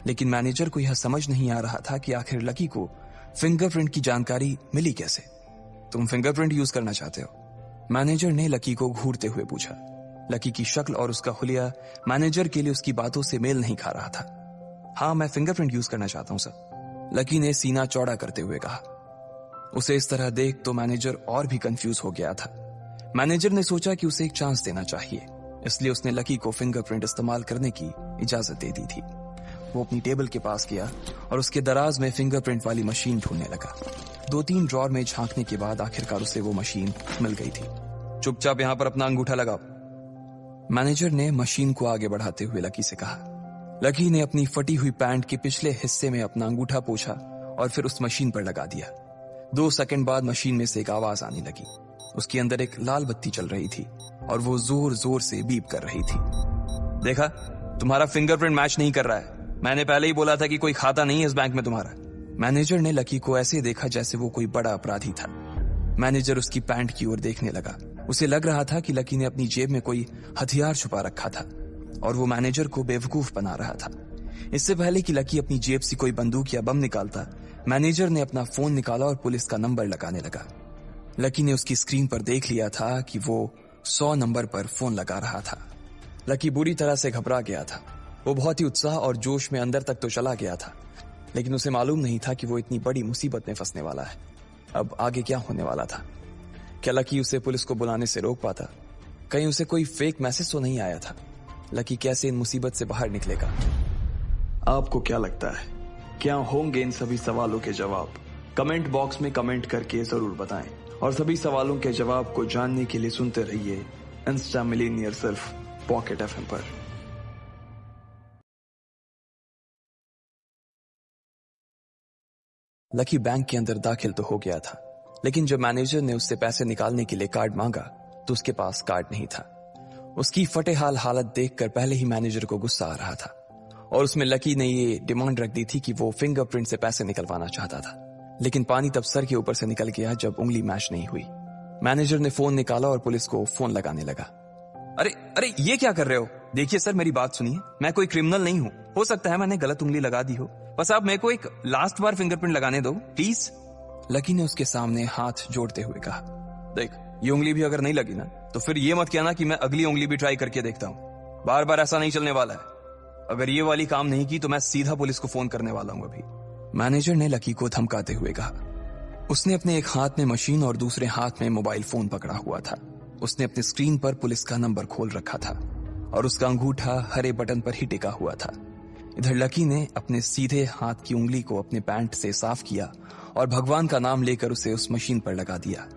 लेकिन मैनेजर को यह समझ नहीं आ रहा था कि आखिर लकी को फिंगरप्रिंट की जानकारी मिली कैसे। तुम फिंगरप्रिंट यूज करना चाहते हो? मैनेजर ने लकी को घूरते हुए पूछा। लकी की शक्ल और उसका हुलिया मैनेजर के लिए उसकी बातों से मेल नहीं खा रहा था। हाँ, मैं फिंगरप्रिंट यूज करना चाहता हूं सर, लकी ने सीना चौड़ा करते हुए कहा। उसे इस तरह देख तो मैनेजर और भी कंफ्यूज हो गया था। मैनेजर ने सोचा कि उसे एक चांस देना चाहिए, इसलिए उसने लकी को फिंगरप्रिंट इस्तेमाल करने की इजाजत दे दी थी। वो अपनी टेबल के पास गया और उसके दराज में फिंगरप्रिंट वाली मशीन ढूंढने लगा। 2-3 ड्रॉर में झांकने के बाद आखिरकार उसे वो मशीन मिल गई थी। चुपचाप यहां पर अपना अंगूठा लगाओ, मैनेजर ने मशीन को आगे बढ़ाते हुए लकी से कहा। लकी ने अपनी फटी हुई पैंट के पिछले हिस्से में अपना अंगूठा पोंछा और फिर उस मशीन पर लगा दिया। 2 सेकंड बाद मशीन में से एक आवाज आने लगी। उसके अंदर एक लाल बत्ती चल रही थी और वो जोर जोर से बीप कर रही थी। देखा, तुम्हारा फिंगरप्रिंट मैच नहीं कर रहा है। मैंने पहले ही बोला था कि कोई खाता नहीं है इस बैंक में तुम्हारा। मैनेजर ने लकी को ऐसे देखा जैसे वो कोई बड़ा अपराधी था। मैनेजर उसकी पैंट की ओर देखने लगा। उसे लग रहा था कि लकी ने अपनी जेब में कोई हथियार छुपा रखा था और वो मैनेजर को बेवकूफ बना रहा था। इससे पहले कि लकी अपनी जेब से कोई बंदूक या बम निकालता, मैनेजर ने अपना फोन निकाला और पुलिस का नंबर लगाने लगा। लकी ने उसकी स्क्रीन पर देख लिया था कि वो 100 नंबर पर फोन लगा रहा था। लकी बुरी तरह से घबरा गया था। वो बहुत ही उत्साह और जोश में अंदर तक तो चला गया था, लेकिन उसे मालूम नहीं था कि वो इतनी बड़ी मुसीबत में फंसने वाला है। अब आगे क्या होने वाला था? क्या लकी उसे पुलिस को बुलाने से रोक पाता? कहीं उसे कोई फेक मैसेज तो नहीं आया था? लकी कैसे इन मुसीबत से बाहर निकलेगा? आपको क्या लगता है, क्या होंगे इन सभी सवालों के जवाब? कमेंट बॉक्स में कमेंट करके जरूर बताएं, और सभी सवालों के जवाब को जानने के लिए सुनते रहिए इंस्टा मिलीनियर सिर्फ पॉकेट एफएम पर। लकी बैंक के अंदर दाखिल तो हो गया था, लेकिन जब मैनेजर ने उससे पैसे निकालने के लिए कार्ड मांगा तो उसके पास कार्ड नहीं था। उसकी फटेहाल हालत देखकर पहले ही मैनेजर को गुस्सा आ रहा था और उसमें लकी ने ये डिमांड रख दी थी कि वो फिंगरप्रिंट से पैसे निकलवाना चाहता था। लेकिन पानी तब सर के ऊपर से निकल गया जब उंगली मैच नहीं हुई। मैनेजर ने फोन निकाला और पुलिस को फोन लगाने लगा। अरे ये क्या कर रहे हो? देखिए सर, मेरी बात सुनिए, मैं कोई क्रिमिनल नहीं हूं। हो सकता है मैंने गलत उंगली लगा दी हो, बस आप मेरे को एक लास्ट बार फिंगरप्रिंट लगाने दो प्लीज, लकी ने उसके सामने हाथ जोड़ते हुए कहा। देख, ये उंगली भी अगर नहीं लगी ना तो फिर ये मत कहना कि मैं अगली उंगली भी ट्राई करके देखता हूं। बार बार ऐसा नहीं चलने वाला है। अगर ये वाली काम नहीं की तो मैं सीधा पुलिस को फोन करने वाला हूं अभी, मैनेजर ने लकी को धमकाते हुए कहा। उसने अपने एक हाथ में मशीन और दूसरे हाथ में मोबाइल फोन पकड़ा हुआ था। उसने अपनी स्क्रीन पर पुलिस का नंबर खोल रखा था और उसका अंगूठा हरे बटन पर ही टिका हुआ था। इधर लकी ने अपने सीधे हाथ की उंगली को अपने पैंट से साफ किया और भगवान का नाम लेकर उसे उस मशीन पर लगा दिया।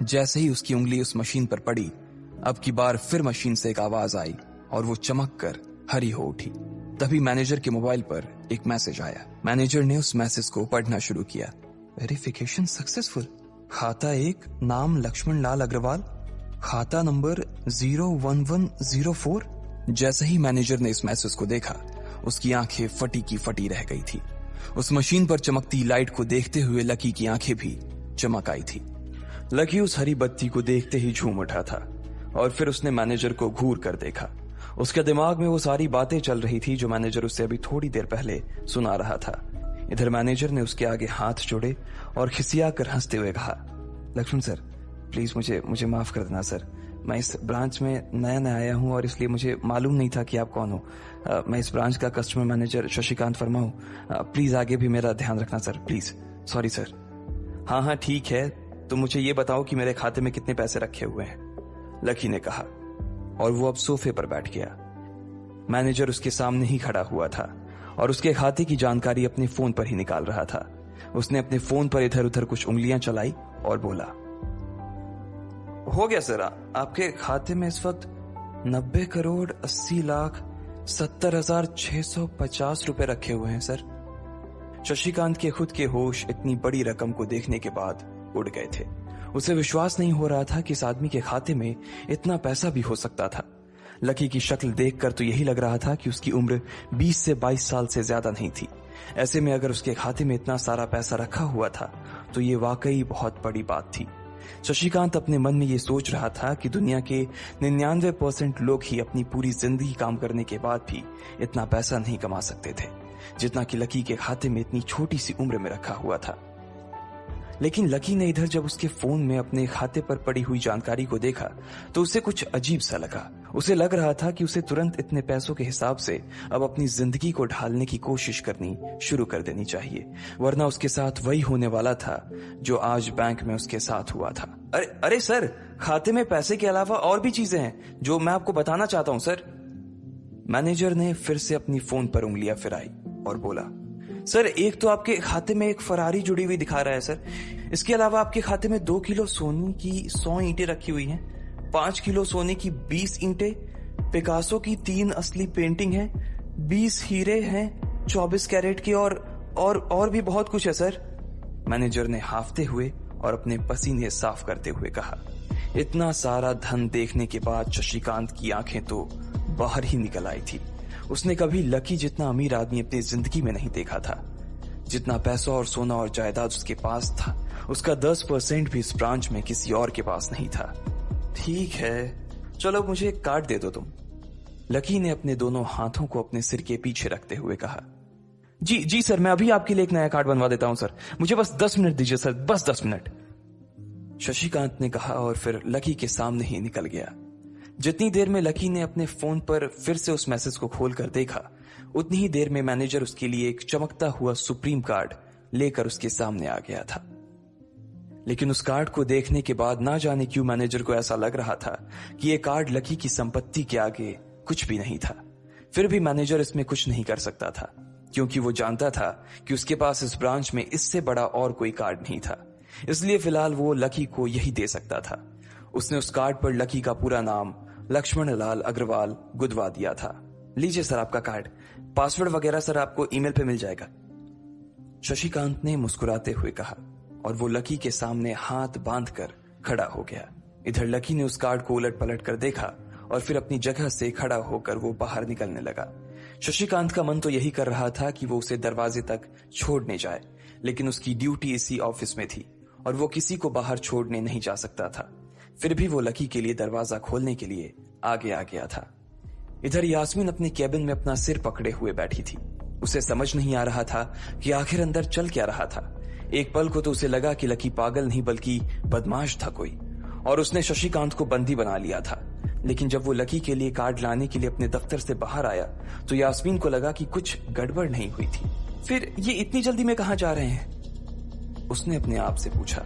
जैसे ही उसकी उंगली उस मशीन पर पड़ी, अब की बार फिर मशीन से एक आवाज आई और वो चमक कर हरी हो उठी। तभी मैनेजर के मोबाइल पर एक मैसेज आया। मैनेजर ने उस मैसेज को पढ़ना शुरू किया। Verification successful. खाता 1, नाम लक्ष्मण लाल अग्रवाल, खाता नंबर 01104। जैसे ही मैनेजर ने इस मैसेज को देखा, उसकी आंखें फटी की फटी रह गई थी। उस मशीन पर चमकती लाइट को देखते हुए लकी की आंखें भी चमक आई थी। लकी उस हरी बत्ती को देखते ही झूम उठा था और फिर उसने मैनेजर को घूर कर देखा। उसके दिमाग में वो सारी बातें चल रही थी जो मैनेजर उससे अभी थोड़ी देर पहले सुना रहा था। इधर मैनेजर ने उसके आगे हाथ जोड़े और खिसिया कर हंसते हुए कहा, लक्ष्मण सर, प्लीज मुझे माफ कर देना सर। मैं इस ब्रांच में नया आया हूं और इसलिए मुझे मालूम नहीं था कि आप कौन हो। मैं इस ब्रांच का कस्टमर मैनेजर शशिकांत वर्मा हूं। प्लीज आगे भी मेरा ध्यान रखना सर, प्लीज। Sorry sir. हाँ ठीक है, तो मुझे ये बताओ कि मेरे खाते में कितने पैसे रखे हुए हैं, लकी ने कहा और वो अब सोफे पर बैठ गया। मैनेजर उसके सामने ही खड़ा हुआ था और उसके खाते की जानकारी अपने फोन पर ही निकाल रहा था। उसने अपने फोन पर इधर उधर कुछ उंगलियां चलाई और बोला, हो गया सर, आपके खाते में इस वक्त 90,80,70,650 रुपए रखे हुए हैं सर। शशिकांत के खुद के होश इतनी बड़ी रकम को देखने के बाद उड़ गए थे। उसे विश्वास नहीं हो रहा था कि इस आदमी के खाते में इतना पैसा भी हो सकता था। लकी की शक्ल देखकर तो यही लग रहा था कि उसकी उम्र 20 से 22 साल से ज्यादा नहीं थी। ऐसे में अगर उसके खाते में इतना सारा पैसा रखा हुआ था तो ये वाकई बहुत बड़ी बात थी। शशिकांत अपने मन में ये सोच रहा था कि दुनिया के 99% लोग ही अपनी पूरी जिंदगी काम करने के बाद भी इतना पैसा नहीं कमा सकते थे जितना कि लकी के खाते में इतनी छोटी सी उम्र में रखा हुआ था। लेकिन लकी ने इधर जब उसके फोन में अपने खाते पर पड़ी हुई जानकारी को देखा तो उसे कुछ अजीब सा लगा। उसे लग रहा था कि उसे तुरंत इतने पैसों के हिसाब से अब अपनी जिंदगी को ढालने की कोशिश करनी शुरू कर देनी चाहिए, वरना उसके साथ वही होने वाला था जो आज बैंक में उसके साथ हुआ था। अरे सर, खाते में पैसे के अलावा और भी चीजें हैं जो मैं आपको बताना चाहता हूं सर। मैनेजर ने फिर से अपनी फोन पर उंगलियां फिराई और बोला, सर, एक तो आपके खाते में एक फरारी जुड़ी हुई दिखा रहा है सर। इसके अलावा आपके खाते में 2 किलो सोने की 100 ईंटें रखी हुई हैं, 5 किलो सोने की 20 ईंटें, पिकासो की 3 असली पेंटिंग है, 20 हीरे हैं 24 कैरेट के और भी बहुत कुछ है सर। मैनेजर ने हाफते हुए और अपने पसीने साफ करते हुए कहा। इतना सारा धन देखने के बाद शशिकांत की आंखें तो बाहर ही निकल आई थी। उसने कभी लकी जितना अमीर आदमी अपनी जिंदगी में नहीं देखा था। जितना पैसा और सोना और जायदाद उसके पास था, उसका 10% भी इस ब्रांच में किसी और के पास नहीं था। ठीक है, चलो मुझे एक कार्ड दे दो तुम, लकी ने अपने दोनों हाथों को अपने सिर के पीछे रखते हुए कहा। जी सर, मैं अभी आपके लिए एक नया कार्ड बनवा देता हूं सर, मुझे बस 10 मिनट दीजिए सर, बस 10 मिनट, शशिकांत ने कहा और फिर लकी के सामने ही निकल गया। जितनी देर में लकी ने अपने फोन पर फिर से उस मैसेज को खोलकर देखा, उतनी ही देर में मैनेजर उसके लिए एक चमकता हुआ सुप्रीम कार्ड लेकर उसके सामने आ गया था। लेकिन उस कार्ड को देखने के बाद ना जाने क्यों मैनेजर को ऐसा लग रहा था कि यह कार्ड लकी की संपत्ति के आगे कुछ भी नहीं था। फिर भी मैनेजर इसमें कुछ नहीं कर सकता था, क्योंकि वो जानता था कि उसके पास इस ब्रांच में इससे बड़ा और कोई कार्ड नहीं था। इसलिए फिलहाल वो लकी को यही दे सकता था। उसने उस कार्ड पर लकी का पूरा नाम लक्ष्मण लाल अग्रवाल गुदवा दिया था। लीजिए सर आपका कार्ड, पासवर्ड वगैरह सर आपको ईमेल पे मिल जाएगा, शशिकांत ने मुस्कुराते हुए कहा और वो लकी के सामने हाथ बांधकर खड़ा हो गया। इधर लकी ने उस कार्ड को उलट पलट कर देखा और फिर अपनी जगह से खड़ा होकर वो बाहर निकलने लगा। शशिकांत का मन तो यही कर रहा था कि वो उसे दरवाजे तक छोड़ने जाए, लेकिन उसकी ड्यूटी इसी ऑफिस में थी और वो किसी को बाहर छोड़ने नहीं जा सकता था। फिर भी वो लकी के लिए दरवाजा खोलने के लिए आगे आ गया था। इधर यास्मीन अपने केबिन में अपना सिर पकड़े हुए बैठी थी। उसे समझ नहीं आ रहा था कि आखिर अंदर चल क्या रहा था। एक पल को तो उसे लगा कि लकी पागल नहीं बल्कि बदमाश था कोई, और उसने शशिकांत को बंदी बना लिया था। लेकिन जब वो लकी के लिए कार्ड लाने के लिए अपने दफ्तर से बाहर आया तो यास्मीन को लगा कि कुछ गड़बड़ नहीं हुई थी। फिर ये इतनी जल्दी में कहां जा रहे हैं, उसने अपने आप से पूछा।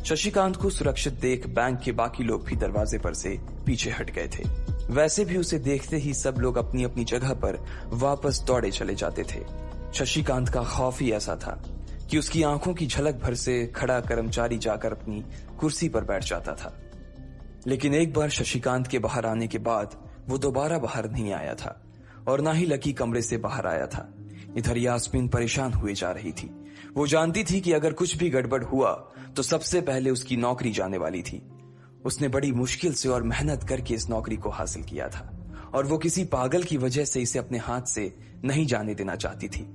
शशिकांत को सुरक्षित देख बैंक के बाकी लोग भी दरवाजे पर से पीछे हट गए थे। वैसे भी उसे देखते ही सब लोग अपनी अपनी जगह पर वापस दौड़े चले जाते थे। शशिकांत का खौफ ही ऐसा था कि उसकी आंखों की झलक भर से खड़ा कर्मचारी जाकर अपनी कुर्सी पर बैठ जाता था। लेकिन एक बार शशिकांत के बाहर आने के बाद वो दोबारा बाहर नहीं आया था और ना ही लकी कमरे से बाहर आया था। इधर यास्मीन परेशान हुए जा रही थी। वो जानती थी कि अगर कुछ भी गड़बड़ हुआ तो सबसे पहले उसकी नौकरी जाने वाली थी। उसने बड़ी मुश्किल से और मेहनत करके इस नौकरी को हासिल किया था और वो किसी पागल की वजह से इसे अपने हाथ से नहीं जाने देना चाहती थी।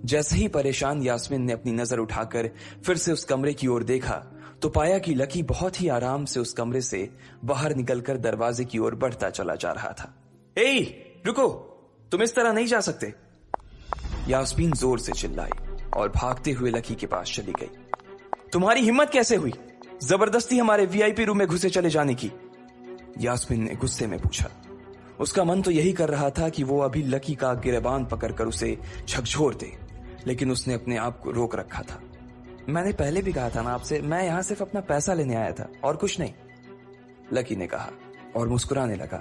जैसे ही परेशान यास्मीन ने अपनी नजर उठाकर फिर से उस कमरे की ओर देखा तो पाया कि लकी बहुत ही आराम से उस कमरे से बाहर निकलकर दरवाजे की ओर बढ़ता चला जा रहा था। ए, रुको, तुम इस तरह नहीं जा सकते। यास्मीन जोर से चिल्लाई और भागते हुए लकी के पास चली गई। तुम्हारी हिम्मत कैसे हुई जबरदस्ती हमारे वीआईपी रूम में घुसे चले जाने की? यास्मीन ने गुस्से में पूछा। उसका मन तो यही कर रहा था कि वो अभी लकी का गिरबान पकड़कर उसे झकझोर दे, लेकिन उसने अपने आप को रोक रखा था। मैंने पहले भी कहा था ना आपसे, मैं यहां सिर्फ अपना पैसा लेने आया था और कुछ नहीं, लकी ने कहा और मुस्कुराने लगा।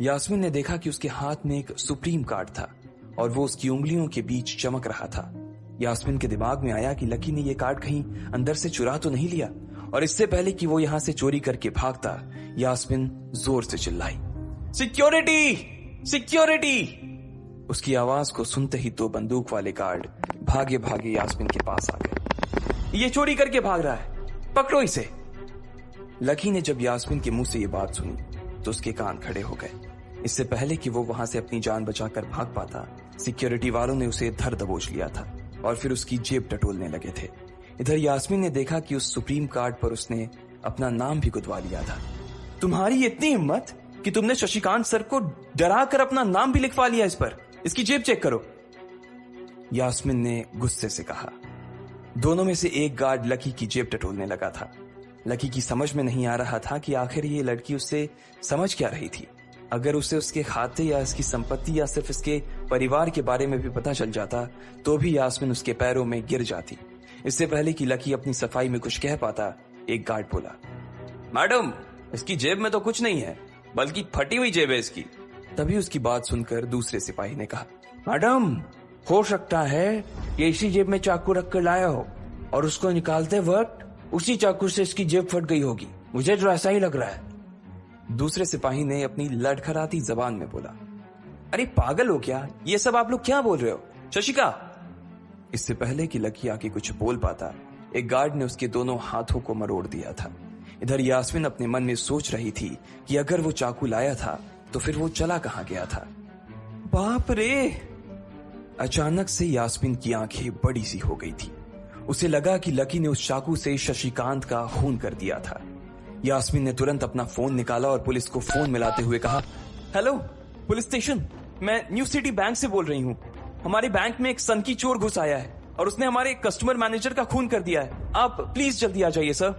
यास्मीन ने देखा कि उसके हाथ में एक सुप्रीम कार्ड था और वो उसकी उंगलियों के बीच चमक रहा था। यास्मीन के दिमाग में आया कि लकी ने यह कार्ड कहीं अंदर से चुरा तो नहीं लिया, और इससे पहले कि वो यहां से चोरी करके भागता, यास्मीन जोर से चिल्लाई, सिक्योरिटी, सिक्योरिटी। उसकी आवाज को सुनते ही दो बंदूक वाले गार्ड भागे भागे यास्मीन के पास आ गए। ये चोरी करके भाग रहा है, पकड़ो इसे। लकी ने जब यास्मीन के मुंह से ये बात सुनी तो उसके कान खड़े हो गए। इससे पहले कि वो वहां से अपनी जान बचाकर भाग पाता, सिक्योरिटी वालों ने उसे धर दबोच लिया था और फिर उसकी जेब टटोलने लगे थे। इधर यास्मीन ने देखा कि उस सुप्रीम कार्ड पर उसने अपना नाम भी गुदवा लिया था। तुम्हारी इतनी हिम्मत कि तुमने शशिकांत सर को डरा कर अपना नाम भी लिखवा लिया इस पर, इसकी जेब चेक करो, यास्मीन ने गुस्से से कहा। दोनों में से एक गार्ड लकी की जेब टटोलने लगा था। लकी की समझ में नहीं आ रहा था कि आखिर ये लड़की उससे समझ क्या रही थी। अगर उसे उसके खाते या इसकी संपत्ति या सिर्फ इसके परिवार के बारे में भी पता चल जाता तो भी यास्मीन उसके पैरों में गिर जाती। इससे पहले कि लकी अपनी सफाई में कुछ कह पाता, एक गार्ड बोला, मैडम, इसकी जेब में तो कुछ नहीं है, बल्कि फटी हुई जेब है इसकी। तभी उसकी बात सुनकर दूसरे सिपाही ने कहा, मैडम, हो सकता है ये इसी जेब में चाकू रख कर लाया हो और उसको निकालते वक्त उसी चाकू से इसकी जेब फट गई होगी, मुझे तो ऐसा ही लग रहा है। दूसरे सिपाही ने अपनी लड़खड़ाती जबान में बोला, अरे पागल हो क्या, ये सब आप लोग क्या बोल रहे हो? शशिका। इससे पहले कि लकी आके कुछ बोल पाता, एक गार्ड ने उसके दोनों हाथों को मरोड़ दिया था। इधर यास्मीन अपने मन में सोच रही थी कि अगर वो चाकू लाया था तो फिर वो चला कहां गया था। बाप रे! अचानक से यास्मीन की आंखें बड़ी सी हो गई थी। उसे लगा कि लकी ने उस चाकू से शशिकांत का खून कर दिया था। यास्मीन ने तुरंत अपना फोन निकाला और पुलिस को फोन मिलाते हुए कहा, हेलो पुलिस स्टेशन, मैं न्यू सिटी बैंक से बोल रही हूँ। हमारे बैंक में एक सनकी चोर घुस आया है और उसने हमारे कस्टमर मैनेजर का खून कर दिया है। आप प्लीज जल्दी आ जाइए सर।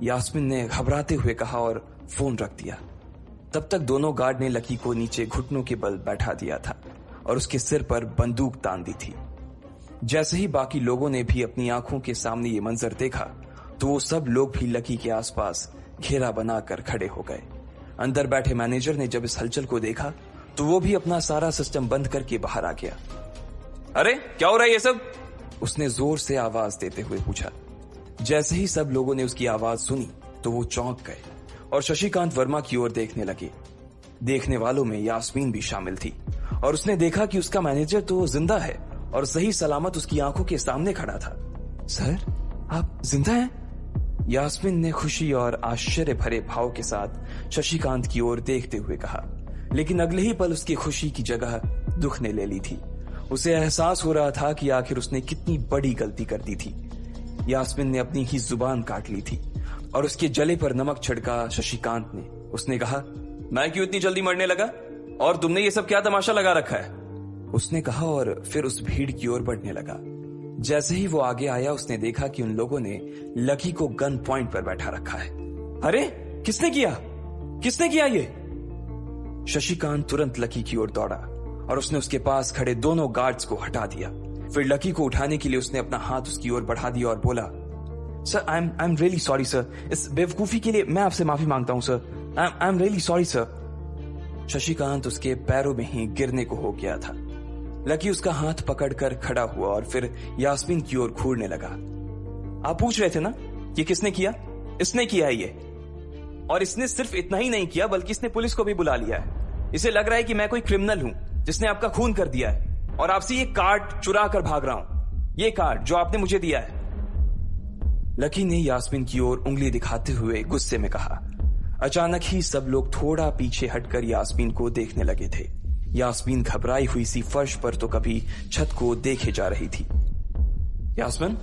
यास्मीन ने घबराते हुए कहा और फोन रख दिया। तब तक दोनों गार्ड ने लकी को नीचे घुटनों के बल बैठा दिया था और उसके सिर पर बंदूक तान दी थी। जैसे ही बाकी लोगों ने भी अपनी आंखों के सामने ये मंजर देखा तो वो सब लोग भी लकी के आसपास घेरा बनाकर खड़े हो गए। अंदर बैठे मैनेजर ने जब इस हलचल को देखा तो वो भी अपना सारा सिस्टम बंद करके बाहर आ गया। अरे क्या हो रहा है ये सब? उसने जोर से आवाज देते हुए पूछा। जैसे ही सब लोगों ने उसकी आवाज सुनी तो वो चौंक गए और शशिकांत वर्मा की ओर देखने लगे। देखने वालों में यास्मीन भी शामिल थी और उसने देखा कि उसका मैनेजर तो जिंदा है और सही सलामत उसकी आंखों के सामने खड़ा था। सर, आप जिंदा हैं? यास्मीन ने खुशी और आश्चर्य भरे भाव के साथ शशिकांत की ओर देखते हुए कहा, लेकिन अगले ही पल उसकी खुशी की जगह दुख ने ले ली थी। उसे एहसास हो रहा था कि आखिर उसने कितनी बड़ी गलती कर दी थी। यास्मीन ने अपनी ही जुबान काट ली थी और उसके जले पर नमक छिड़का शशिकांत ने। उसने कहा, मैं क्यों इतनी जल्दी मरने लगा और तुमने ये सब क्या तमाशा लगा रखा है? उसने कहा और फिर उस भीड़ की ओर बढ़ने लगा। जैसे ही वो आगे आया उसने देखा कि उन लोगों ने लकी को गन पॉइंट पर बैठा रखा है। अरे किसने किया ये? शशिकांत तुरंत लकी की ओर दौड़ा और उसने उसके पास खड़े दोनों गार्ड्स को हटा दिया। फिर लकी को उठाने के लिए उसने अपना हाथ उसकी ओर बढ़ा दिया और बोला, sir I am really sorry sir, इस बेवकूफी के लिए मैं आपसे माफी मांगता हूं sir. I am really sorry sir. Shashikant उसके पैरों में ही गिरने को हो गया था। लकी उसका हाथ पकड़कर खड़ा हुआ और फिर यास्मीन की ओर घूरने लगा। आप पूछ रहे थे ना ये किसने किया? इसने किया है ये। और इसने सिर्फ इतना ही नहीं किया बल्कि इसने पुलिस को भी बुला लिया है। इसे लग रहा है कि मैं कोई क्रिमिनल हूं जिसने आपका खून कर दिया है और आपसे ये कार्ड चुरा कर भाग रहा हूं, ये कार्ड जो आपने मुझे दिया है। लकी ने यास्मीन की ओर उंगली दिखाते हुए गुस्से में कहा। अचानक ही सब लोग थोड़ा पीछे हटकर यास्मीन को देखने लगे थे। यास्मीन घबराई हुई सी फर्श पर तो कभी छत को देखे जा रही थी। यास्मीन,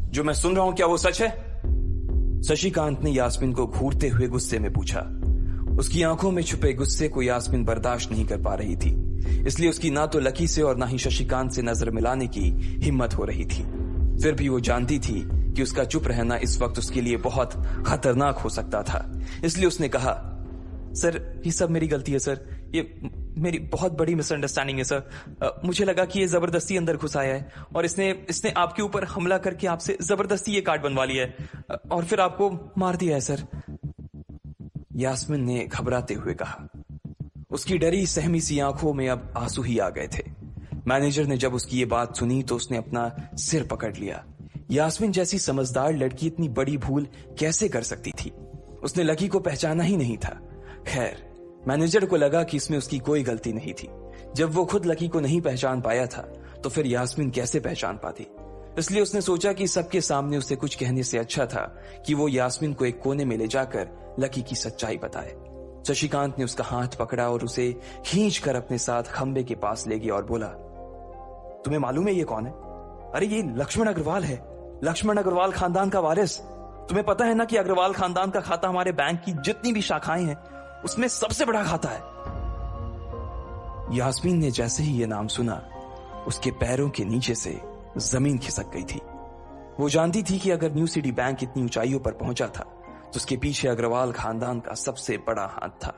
जो मैं सुन रहा हूं क्या वो सच है? शशिकांत ने यास्मीन को घूरते हुए गुस्से में पूछा। उसकी आंखों में छुपे गुस्से को यास्मीन बर्दाश्त नहीं कर पा रही थी, इसलिए उसकी ना तो लकी से और ना ही शशिकांत से नजर मिलाने की हिम्मत हो रही थी। फिर भी वो जानती थी कि उसका चुप रहना इस वक्त उसके लिए बहुत खतरनाक हो सकता था, इसलिए उसने कहा, सर ये सब मेरी गलती है सर, ये मेरी बहुत बड़ी मिसअंडरस्टैंडिंग है सर। मुझे लगा कि ये जबरदस्ती अंदर घुस आया है और इसने आपके ऊपर हमला करके आपसे जबरदस्ती ये कार्ड बनवा लिया है और फिर आपको मार दिया है सर। यास्मीन ने घबराते हुए कहा। उसकी डरी सहमी सी आंखों में अब आंसू ही आ गए थे। मैनेजर ने जब उसकी ये बात सुनी तो उसने अपना सिर पकड़ लिया। यास्मीन जैसी समझदार लड़की इतनी बड़ी भूल कैसे कर सकती थी? उसने लकी को पहचाना ही नहीं था। खैर, मैनेजर को लगा कि इसमें उसकी कोई गलती नहीं थी। जब वो खुद लकी को नहीं पहचान पाया था तो फिर यास्मीन कैसे पहचान पाती? इसलिए उसने सोचा कि सबके सामने उसे कुछ कहने से अच्छा था कि वो यास्मीन को एक कोने में ले जाकर लकी की सच्चाई बताए। शशिकांत ने उसका हाथ पकड़ा और उसे खींचकर अपने साथ खंबे के पास ले गया और बोला, तुम्हें मालूम है ये कौन है? अरे ये लक्ष्मण अग्रवाल है, लक्ष्मण अग्रवाल खानदान का वारिस। तुम्हें पता है ना कि अग्रवाल खानदान का खाता हमारे बैंक की जितनी भी शाखाएं हैं उसमें सबसे बड़ा खाता है। यास्मीन ने जैसे ही ये नाम सुना उसके पैरों के नीचे से जमीन खिसक गई थी। वो जानती थी कि अगर न्यू सिटी बैंक इतनी ऊंचाइयों पर पहुंचा था तो उसके पीछे अग्रवाल खानदान का सबसे बड़ा हाथ था।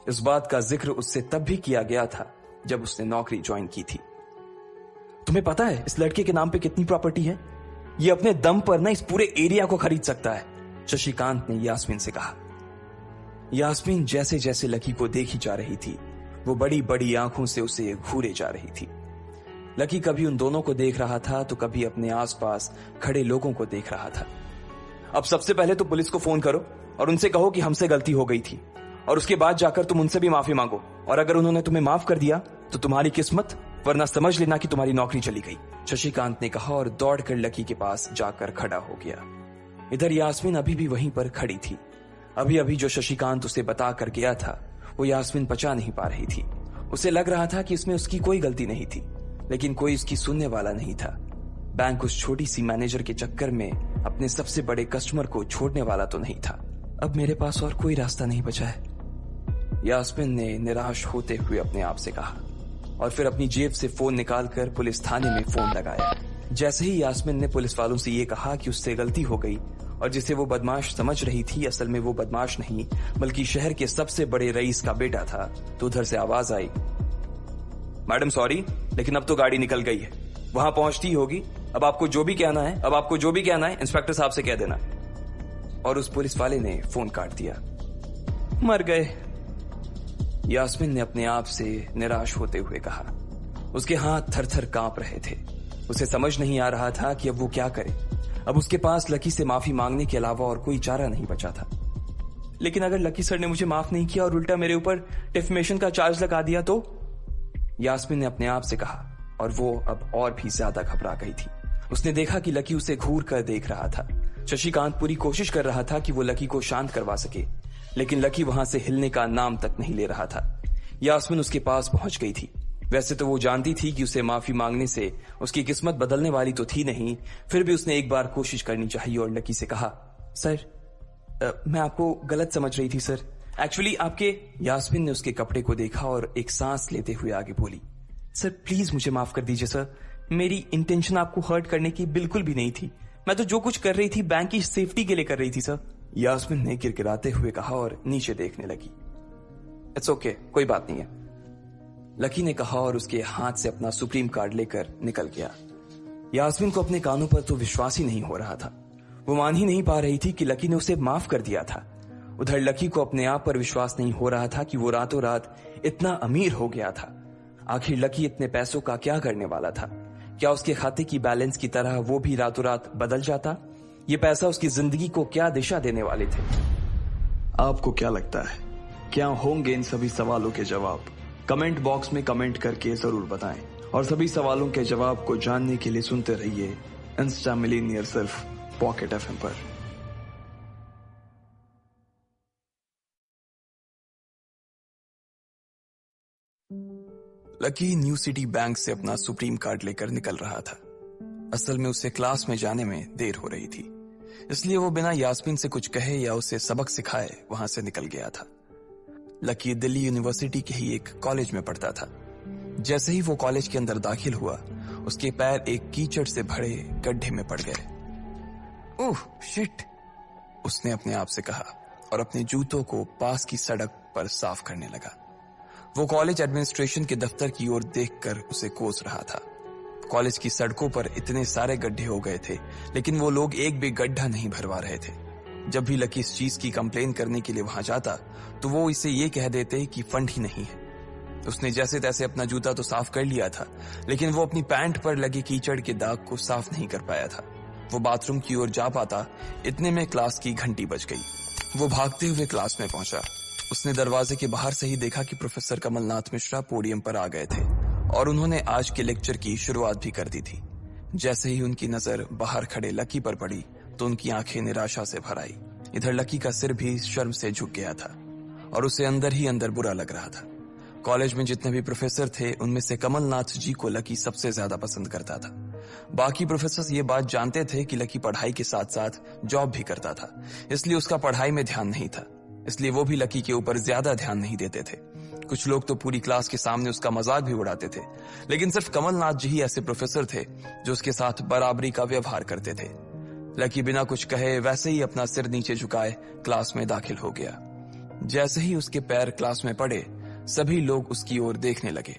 इस बात का जिक्र उससे तब भी किया गया था जब उसने नौकरी ज्वाइन की थी। तुम्हें पता है इस लड़के के नाम पे कितनी प्रॉपर्टी है? ये अपने दम पर ना इस पूरे एरिया को खरीद सकता है, शशिकांत ने यास्मीन से कहा। यास्मीन जैसे जैसे लकी को देखी जा रही थी वो बड़ी बड़ी आंखों से उसे घूरे जा रही थी। लकी कभी उन दोनों को देख रहा था तो कभी अपने आसपास खड़े लोगों को देख रहा था। अब सबसे पहले तो पुलिस को फोन करो और उनसे कहो कि हमसे गलती हो गई थी, और उसके बाद जाकर तुम उनसे भी माफी मांगो, और अगर उन्होंने तुम्हें माफ कर दिया तो तुम्हारी किस्मत, वरना समझ लेना कि तुम्हारी नौकरी चली गई, शशिकांत ने कहा और दौड़कर लकी के पास जाकर खड़ा हो गया। इधर यास्मीन अभी भी वहीं पर खड़ी थी। अभी अभी जो शशिकांत उसे बता कर गया था वो यास्मीन पचा नहीं पा रही थी। उसे लग रहा था कि इसमें उसकी कोई गलती नहीं थी, लेकिन कोई उसकी सुनने वाला नहीं था। बैंक उस छोटी सी मैनेजर के चक्कर में अपने सबसे बड़े कस्टमर को छोड़ने वाला तो नहीं था। अब मेरे पास और कोई रास्ता नहीं बचा है, यास्मीन ने निराश होते हुए अपने आप से कहा, और फिर अपनी जेब से फोन निकालकर पुलिस थाने में फोन लगाया। जैसे ही यास्मीन ने पुलिस वालों से ये कहा कि उससे गलती हो गई और जिसे वो बदमाश समझ रही थी असल में वो बदमाश नहीं बल्कि शहर के सबसे बड़े रईस का बेटा था, तो उधर से आवाज आई, मैडम सॉरी, लेकिन अब तो गाड़ी निकल गई है, वहां पहुंचती होगी, अब आपको जो भी कहना है इंस्पेक्टर साहब से कह देना। और उस पुलिस वाले ने फोन काट दिया। मर गए, यास्मीन ने अपने आप से निराश होते हुए कहा। उसके हाथ थर थर कांप रहे थे। उसे समझ नहीं आ रहा था कि अब वो क्या करे। अब उसके पास लकी से माफी मांगने के अलावा और कोई चारा नहीं बचा था। लेकिन अगर लकी सर ने मुझे माफ नहीं किया और उल्टा मेरे ऊपर डिफेमेशन का चार्ज लगा दिया तो, यास्मीन ने अपने आप से कहा, और वो अब और भी ज्यादा घबरा गई थी। उसने देखा कि लकी उसे घूर कर देख रहा था। शशिकांत पूरी कोशिश कर रहा था कि वो लकी को शांत करवा सके, लेकिन लकी वहां से हिलने का नाम तक नहीं ले रहा था। यास्मीन उसके पास पहुंच गई थी। वैसे तो वो जानती थी कि उसे माफी मांगने से उसकी किस्मत बदलने वाली तो थी नहीं, फिर भी उसने एक बार कोशिश करनी चाहिए और लकी से कहा, सर मैं आपको गलत समझ रही थी सर, एक्चुअली आपके। यास्मीन ने उसके कपड़े को देखा और एक सांस लेते हुए आगे बोली, सर प्लीज मुझे माफ कर दीजिए सर, मेरी इंटेंशन आपको हर्ट करने की बिल्कुल भी नहीं थी, मैं तो जो कुछ कर रही थी बैंक की सेफ्टी के लिए कर रही थी सर। यास्मीन ने गिड़गिड़ाते हुए कहा और नीचे देखने लगी। इट्स ओके, कोई बात नहीं है, लकी ने कहा और उसके हाथ से अपना सुप्रीम कार्ड लेकर निकल गया। यास्मीन को अपने कानों पर तो विश्वास ही नहीं हो रहा था। वो मान ही नहीं पा रही थी कि लकी ने उसे माफ कर दिया था। उधर लकी को अपने आप पर विश्वास नहीं हो रहा था कि वो रातों रात इतना अमीर हो गया था। आखिर लकी इतने पैसों का क्या करने वाला था? क्या उसके खाते की बैलेंस की तरह वो भी रातों रात बदल जाता? ये पैसा उसकी जिंदगी को क्या दिशा देने वाले थे? आपको क्या लगता है, क्या होंगे इन सभी सवालों के जवाब? कमेंट बॉक्स में कमेंट करके जरूर बताएं। और सभी सवालों के जवाब को जानने के लिए सुनते रहिए इंस्टा मिलीनियर सिर्फ पॉकेट एफएम पर। लकी न्यू सिटी बैंक से अपना सुप्रीम कार्ड लेकर निकल रहा था। असल में उसे क्लास में जाने में देर हो रही थी, इसलिए वो बिना यास्मीन से कुछ कहे या उसे सबक सिखाए वहां से निकल गया था। लकी दिल्ली यूनिवर्सिटी के ही एक कॉलेज में पढ़ता था। जैसे ही वो कॉलेज के अंदर दाखिल हुआ, उसके पैर एक कीचड़ से भरे गड्ढे में पड़ गए। ओह शिट, उसने अपने आप से कहा और अपने जूतों को पास की सड़क पर साफ करने लगा। वो कॉलेज एडमिनिस्ट्रेशन के दफ्तर की ओर देखकर उसे कोस रहा था। कॉलेज की सड़कों पर इतने सारे गड्ढे हो गए थे, लेकिन वो लोग एक भी गड्ढा नहीं भरवा रहे थे। जब भी लकी इस चीज की कंप्लेन करने के लिए वहां जाता, तो वो इसे ये कह देते कि फंड ही नहीं है। उसने जैसे तैसे अपना जूता तो साफ कर लिया था, लेकिन वो अपनी पैंट पर लगे कीचड़ के दाग को साफ नहीं कर पाया था। वो बाथरूम की ओर जा पाता, इतने में क्लास की घंटी बज गई। वो भागते हुए क्लास में पहुंचा। उसने दरवाजे के बाहर से ही देखा कि प्रोफेसर कमलनाथ मिश्रा पोडियम पर आ गए थे और उन्होंने आज के लेक्चर की शुरुआत भी कर दी थी। जैसे ही उनकी नजर बाहर खड़े लकी पर पड़ी, तो उनकी आंखें निराशा से भर आई। इधर लकी का सिर भी शर्म से झुक गया था और उसे अंदर ही अंदर बुरा लग रहा था। कॉलेज में जितने भी प्रोफेसर थे, उनमें से कमलनाथ जी को लकी सबसे ज्यादा पसंद करता था। बाकी प्रोफेसर ये बात जानते थे कि लकी पढ़ाई के साथ साथ जॉब भी करता था, इसलिए उसका पढ़ाई में ध्यान नहीं था। इसलिए वो भी लकी के ऊपर ज्यादा ध्यान नहीं देते थे। कुछ लोग तो पूरी क्लास के सामने उसका मजाक भी उड़ाते थे, लेकिन सिर्फ कमलनाथ जी ही ऐसे प्रोफेसर थे जो उसके साथ बराबरी का व्यवहार करते थे। लकी बिना कुछ कहे वैसे ही अपना सिर नीचे झुकाए क्लास में दाखिल हो गया। जैसे ही उसके पैर क्लास में पड़े, सभी लोग उसकी ओर देखने लगे।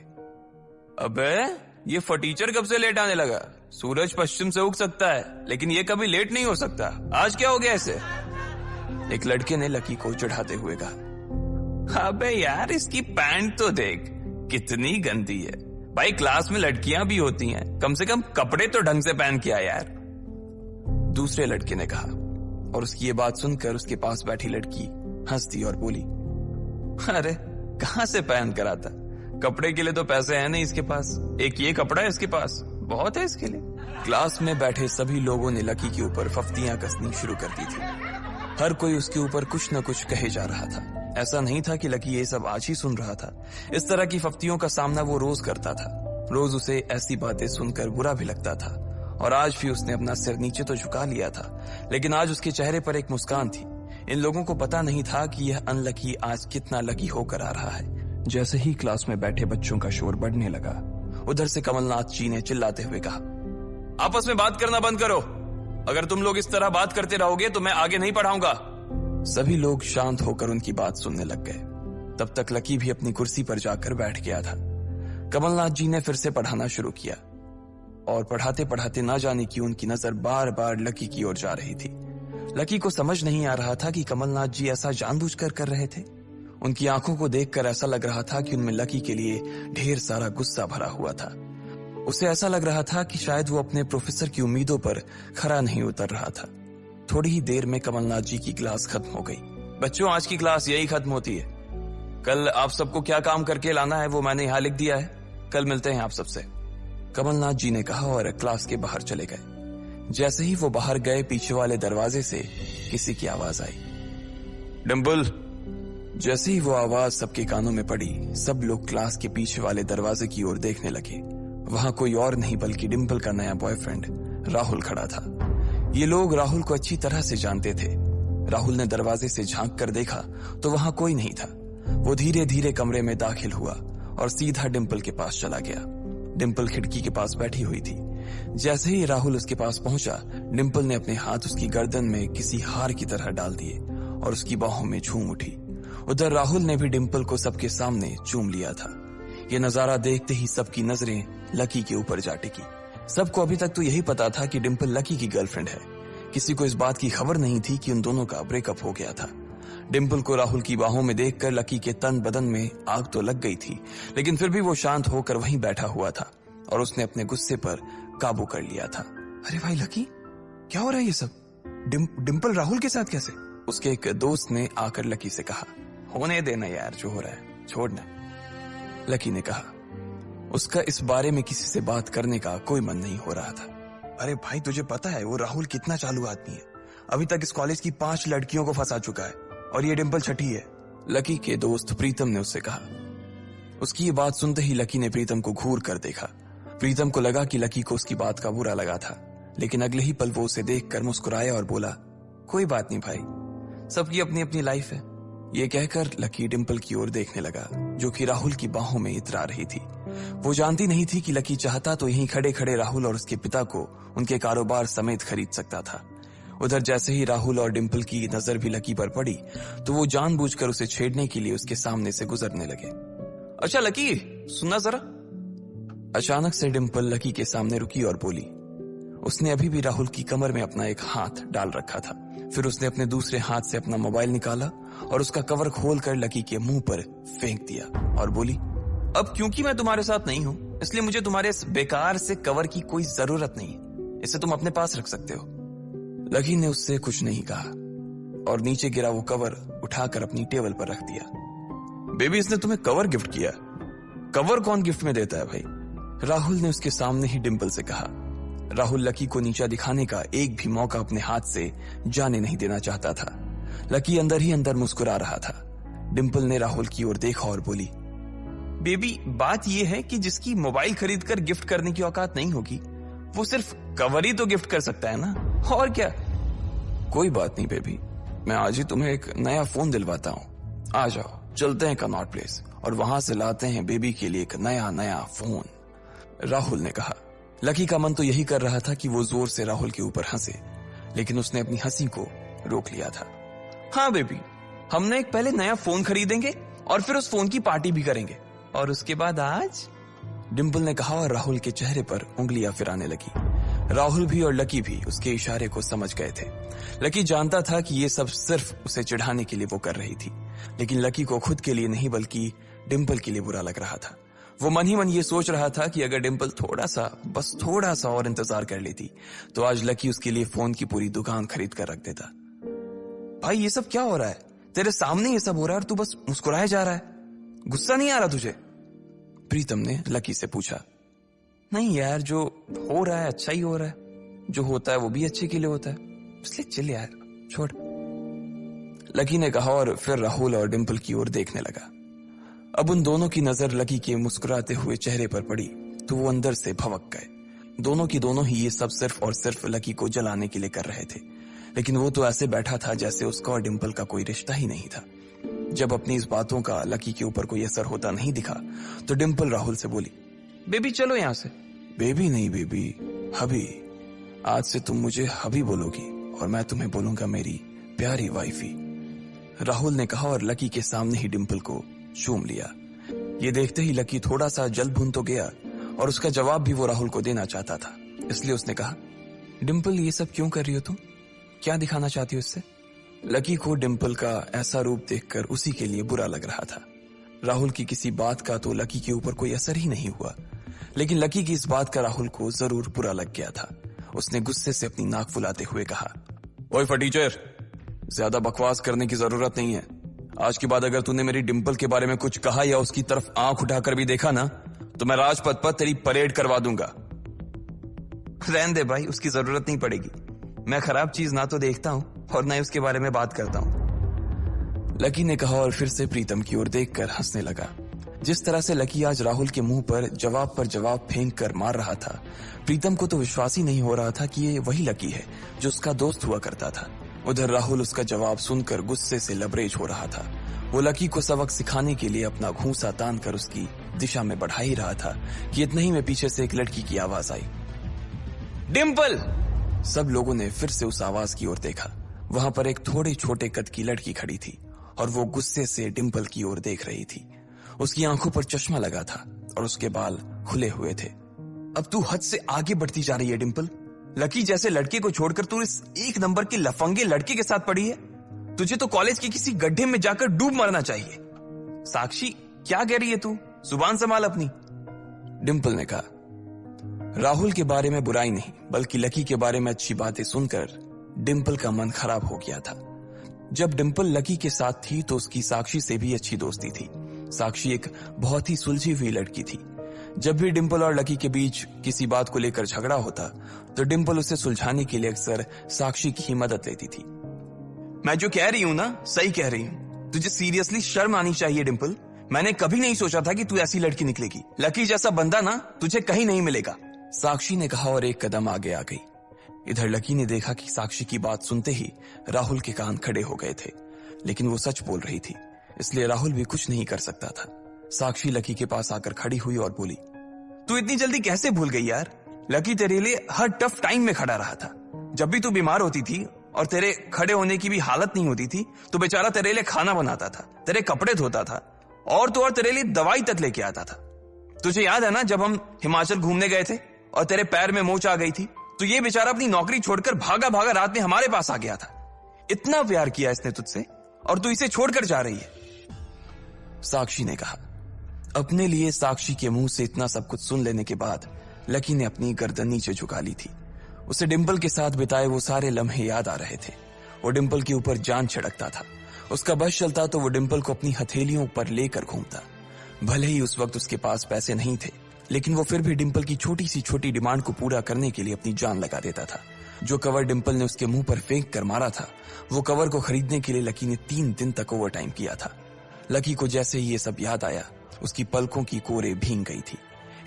अबे ये फटीचर कब से लेट आने लगा? सूरज पश्चिम से उग सकता है, लेकिन ये कभी लेट नहीं हो सकता। आज क्या हो गया इसे? एक लड़के ने लकी को चढ़ाते हुए कहा। अबे यार, इसकी पैंट तो देख कितनी गंदी है। भाई क्लास में लड़कियां भी होती हैं, कम से कम कपड़े तो ढंग से पहन के आ यार। दूसरे लड़के ने कहा और उसकी ये बात सुनकर उसके पास बैठी लड़की हंस दी और बोली, अरे कहां से पहन कर आता? कपड़े के लिए तो पैसे हैं नहीं इसके पास, एक ये कपड़ा है इसके पास, बहुत है इसके लिए। क्लास में बैठे सभी लोगों ने लकी के ऊपर फफ्तियां कसनी शुरू कर दी थी। हर कोई उसके ऊपर कुछ न कुछ कहे जा रहा था। ऐसा नहीं था कि लकी ये सब आज ही सुन रहा था। इस तरह की फफ्तियों का सामना वो रोज करता था। रोज उसे ऐसी बातें सुनकर बुरा भी लगता था और आज भी उसने अपना सिर नीचे तो झुका लिया था, लेकिन आज उसके चेहरे पर एक मुस्कान थी। इन लोगों को पता नहीं था कि यह अनलकी आज कितना लकी होकर आ रहा है। जैसे ही क्लास में बैठे बच्चों का शोर बढ़ने लगा, उधर से कमलनाथ जी ने चिल्लाते हुए कहा, आपस में बात करना बंद करो। अगर तुम लोग इस तरह बात करते रहोगे तो मैं आगे नहीं पढ़ाऊंगा। सभी लोग शांत होकर उनकी बात सुनने लग गए। तब तक लकी भी अपनी कुर्सी पर जाकर बैठ गया था। कमलनाथ जी ने फिर से पढ़ाना शुरू किया और पढ़ाते पढ़ाते ना जाने क्यों उनकी नजर बार बार लकी की ओर जा रही थी। लकी को समझ नहीं आ रहा था कि कमलनाथ जी ऐसा जानबूझकर कर रहे थे। उनकी आंखों को देखकर ऐसा लग रहा था कि उनमें लकी के लिए ढेर सारा गुस्सा भरा हुआ था। उसे ऐसा लग रहा था कि शायद वो अपने प्रोफेसर की उम्मीदों पर खरा नहीं उतर रहा था। थोड़ी ही देर में कमलनाथ जी की क्लास खत्म हो गई। बच्चों, आज की क्लास यही खत्म होती है। कल आप सबको क्या काम करके लाना है वो मैंने यहाँ लिख दिया है। कल मिलते हैं आप सबसे। कमलनाथ जी ने कहा और क्लास के बाहर चले गए। जैसे ही वो बाहर गए, पीछे वाले दरवाजे से किसी की आवाज आई, डिंपल। जैसे ही वो आवाज सबके कानों में पड़ी, सब लोग क्लास के पीछे वाले दरवाजे की ओर देखने लगे। वहां कोई और नहीं बल्कि डिंपल का नया बॉयफ्रेंड राहुल खड़ा था। ये लोग राहुल को अच्छी तरह से जानते थे। राहुल ने दरवाजे से झांक कर देखा तो वहां कोई नहीं था। वो धीरे धीरे कमरे में दाखिल हुआ और सीधा डिंपल के पास चला गया। डिंपल खिड़की के पास बैठी हुई थी। जैसे ही राहुल उसके पास पहुंचा, डिंपल ने अपने हाथ उसकी गर्दन में किसी हार की तरह डाल दिए और उसकी बाहों में झूम उठी। उधर राहुल ने भी डिंपल को सबके सामने चूम लिया था। ये नजारा देखते ही सबकी नजरें लकी के ऊपर जा टिकी। सबको अभी तक तो यही पता था कि डिंपल लकी की गर्लफ्रेंड है। किसी को इस बात की खबर नहीं थी कि उन दोनों का ब्रेकअप हो गया था। डिम्पल को राहुल की बाहों में देखकर लकी के तन बदन में आग तो लग गई थी, लेकिन फिर भी वो शांत होकर वहीं बैठा हुआ था और उसने अपने गुस्से पर काबू कर लिया था। अरे भाई लकी, क्या हो रहा है ये सब? डिम्पल राहुल के साथ कैसे? उसके एक दोस्त ने आकर लकी से कहा। होने देना यार, जो हो रहा है छोड़ना, लकी ने कहा। उसका इस बारे में किसी से बात करने का कोई मन नहीं हो रहा था। अरे भाई, तुझे पता है वो राहुल कितना चालू आदमी है? अभी तक इस कॉलेज की 5 लड़कियों को फंसा चुका है और ये डिम्पल छठी है। लकी के दोस्त प्रीतम ने उससे कहा। उसकी ये बात सुनते ही लकी ने प्रीतम को घूर कर देखा। प्रीतम को लगा कि लकी को उसकी बात का बुरा लगा था, लेकिन अगले ही पल वो उसे देखकर मुस्कुराया और बोला, कोई बात नहीं भाई, सबकी अपनी अपनी लाइफ है। ये कहकर लकी डिम्पल की ओर देखने लगा, जो कि राहुल की बाहों में इतरा रही थी। वो जानती नहीं थी कि लकी चाहता तो यहीं खड़े खड़े राहुल और उसके पिता को उनके कारोबार समेत खरीद सकता था। उधर जैसे ही राहुल और डिम्पल की नजर भी लकी पर पड़ी तो वो जानबूझकर उसे छेड़ने के लिए उसके सामने से गुजरने लगे। अच्छा लकी, सुनना जरा। अचानक से डिम्पल लकी के सामने रुकी और बोली। उसने अभी भी राहुल की कमर में अपना एक हाथ डाल रखा था। फिर उसने अपने दूसरे हाथ से अपना मोबाइल निकाला और उसका कवर खोलकर लकी के मुंह पर फेंक दिया और बोली, अब क्योंकि मैं तुम्हारे साथ नहीं हूं, इसलिए मुझे तुम्हारे इस बेकार से कवर की कोई जरूरत नहीं है। इसे तुम अपने पास रख सकते हो। लकी ने उससे कुछ नहीं कहा और नीचे गिरा वो कवर उठाकर अपनी टेबल पर रख दिया। बेबी, इसने तुम्हें कवर गिफ्ट किया? कवर कौन गिफ्ट में देता है भाई? राहुल ने उसके सामने ही डिम्पल से कहा। राहुल लकी को नीचा दिखाने का एक भी मौका अपने हाथ से जाने नहीं देना चाहता था। लकी अंदर ही अंदर मुस्कुरा रहा था। डिम्पल ने राहुल की ओर देखा और बोली, बेबी, बात यह है कि जिसकी मोबाइल खरीद कर गिफ्ट करने की औकात नहीं होगी, वो सिर्फ कवर ही तो गिफ्ट कर सकता है ना, और क्या। कोई बात नहीं बेबी, मैं आज ही तुम्हें एक नया फोन दिलवाता हूँ। आ जाओ, चलते हैं कनॉट प्लेस और वहां से लाते हैं बेबी के लिए एक नया फोन, राहुल ने कहा। लकी का मन तो यही कर रहा था कि वो जोर से राहुल के ऊपर हंसे, लेकिन उसने अपनी हंसी को रोक लिया था। हाँ बेबी, हमने एक पहले नया फोन खरीदेंगे और फिर उस फोन की पार्टी भी करेंगे, और उसके बाद आज, डिम्पल ने कहा और राहुल के चेहरे पर उंगलियां फिराने लगी। राहुल भी और लकी भी उसके इशारे को समझ गए थे। लकी जानता था कि ये सब सिर्फ उसे चिढ़ाने के लिए वो कर रही थी, लेकिन लकी को खुद के लिए नहीं बल्कि डिम्पल के लिए बुरा लग रहा था। वो मन ही मन ये सोच रहा था कि अगर डिम्पल बस थोड़ा सा और इंतजार कर लेती तो आज लकी उसके लिए फोन की पूरी दुकान खरीद कर रख देता। भाई ये सब क्या हो रहा है? तेरे सामने ये सब हो रहा है और तू बस मुस्कुराया जा रहा है। गुस्सा नहीं आ रहा तुझे? प्रीतम ने लकी से पूछा। नहीं यार, जो हो रहा है अच्छा ही हो रहा है। जो होता है वो भी अच्छे के लिए होता है, इसलिए चिल यार, छोड़, लकी ने कहा और फिर राहुल और डिम्पल की ओर देखने लगा। अब उन दोनों की नजर लकी के मुस्कुराते हुए चेहरे पर पड़ी तो वो अंदर से भवक गए। दोनों की दोनों ही ये सब सिर्फ और सिर्फ लकी को जलाने के लिए कर रहे थे, लेकिन वो तो ऐसे बैठा था जैसे उसका और डिम्पल का कोई रिश्ता ही नहीं था। जब अपनी इस बातों का लकी के ऊपर कोई असर होता नहीं दिखा तो डिम्पल राहुल से बोली, बेबी चलो यहां से। बेबी नहीं बेबी, हबी। आज से तुम मुझे हबी बोलोगी और मैं तुम्हें बोलूंगा मेरी प्यारी वाइफी, राहुल ने कहा और लकी के सामने ही डिम्पल को चूम लिया। ये देखते ही लकी थोड़ा सा जल भुन तो गया और उसका जवाब भी वो राहुल को देना चाहता था, इसलिए उसने कहा, डिम्पल ये सब क्यों कर रही हो तुम? क्या दिखाना चाहती हो इससे? लकी को डिम्पल का ऐसा रूप देखकर उसी के लिए बुरा लग रहा था। राहुल की किसी बात का तो लकी के ऊपर कोई असर ही नहीं हुआ, लेकिन लकी की इस बात का राहुल को जरूर बुरा लग गया था। उसने गुस्से से अपनी नाक फुलाते हुए कहा, ओए फटीचर, ज्यादा बकवास करने की जरूरत नहीं है। आज के बाद अगर तूने मेरी डिम्पल के बारे में कुछ कहा या उसकी तरफ आंख उठाकर भी देखा ना तो मैं राजपथ पर तेरी परेड करवा दूंगा। रहने दे भाई, उसकी जरूरत नहीं पड़ेगी। मैं खराब चीज ना तो देखता हूं और ना ही उसके बारे में बात करता हूं, लकी ने कहा और फिर से प्रीतम की ओर देखकर हंसने लगा। जिस तरह से लकी आज राहुल के मुंह पर जवाब फेंक कर मार रहा था, प्रीतम को तो विश्वास ही नहीं हो रहा था कि ये वही लकी है जो उसका दोस्त हुआ करता था। उधर राहुल उसका जवाब सुनकर गुस्से से लबरेज हो रहा था। वो लकी को सबक सिखाने के लिए अपना घूंसा तान कर उसकी दिशा में बढ़ा ही रहा था कि इतना ही में पीछे से एक लड़की की आवाज आई, डिम्पल। सब लोगों ने फिर से उस आवाज की ओर देखा। वहां पर एक थोड़े छोटे कद की लड़की खड़ी थी और वो गुस्से से डिम्पल की ओर देख रही थी। उसकी आंखों पर चश्मा लगा था और उसके बाल खुले हुए थे। अब तू हद से आगे बढ़ती जा रही है डिम्पल। लकी जैसे लड़के को छोड़कर तू इस एक नंबर के लफंगे लड़के के साथ पड़ी है। तुझे तो कॉलेज के किसी गड्ढे में जाकर डूब मरना चाहिए। साक्षी, क्या कह रही है तू? जुबान संभाल अपनी। डिंपल ने कहा। राहुल के बारे में बुराई नहीं बल्कि लकी के बारे में अच्छी बातें सुनकर डिंपल का मन खराब हो गया था। जब डिंपल लकी के साथ थी तो उसकी साक्षी से भी अच्छी दोस्ती थी। साक्षी एक बहुत ही सुलझी हुई लड़की थी। जब भी डिंपल और लकी के बीच किसी बात को लेकर झगड़ा होता तो डिंपल उसे सुलझाने के लिए अक्सर साक्षी की ही मदद लेती थी। मैं जो कह रही हूं ना, सही कह रही हूं। तुझे सीरियसली शर्म आनी चाहिए डिंपल। मैंने कभी नहीं सोचा था कि तू ऐसी लड़की निकलेगी। लकी जैसा बंदा ना तुझे कहीं नहीं मिलेगा, साक्षी ने कहा और एक कदम आगे आ गई। इधर लकी ने देखा कि साक्षी की बात सुनते ही राहुल के कान खड़े हो गए थे, लेकिन वो सच बोल रही थी, इसलिए राहुल भी कुछ नहीं कर सकता था। साक्षी लकी के पास आकर खड़ी हुई और बोली, तू इतनी जल्दी कैसे भूल गई यार? लकी तेरे लिए हर टफ टाइम में खड़ा रहा था। जब भी तू बीमार होती थी और तेरे खड़े होने की भी हालत नहीं होती थी तो बेचारा तेरे लिए खाना बनाता था, तेरे कपड़े धोता था और तो और तेरे लिए दवाई तक लेके आता था। तुझे याद है ना जब हम हिमाचल घूमने गए थे और तेरे पैर में मोच आ गई थी तो ये बेचारा अपनी नौकरी छोड़कर भागा भागा रात में हमारे पास आ गया था। इतना प्यार किया इसने तुझसे और तू इसे छोड़कर जा रही है। साक्षी ने कहा। अपने लिए साक्षी के मुंह से इतना सब कुछ सुन लेने के बाद लकी ने अपनी गर्दन नीचे झुका ली थी। उसे डिंपल के साथ बिताए वो सारे लम्हे याद आ रहे थे। वो डिंपल के ऊपर जान छिड़कता था। उसका बस चलता तो वो डिंपल को अपनी हथेलियों पर लेकर घूमता। भले ही उस वक्त उसके पास पैसे नहीं थे, लेकिन वो फिर भी डिंपल की छोटी सी छोटी डिमांड को पूरा करने के लिए अपनी जान लगा देता था। जो कवर डिंपल ने उसके मुंह पर फेंक कर मारा था, वो कवर को खरीदने के लिए लकी ने 3 दिन तक ओवर टाइम किया था। लकी को जैसे ही ये सब याद आया, उसकी पलकों की कोरे भींग गई थी।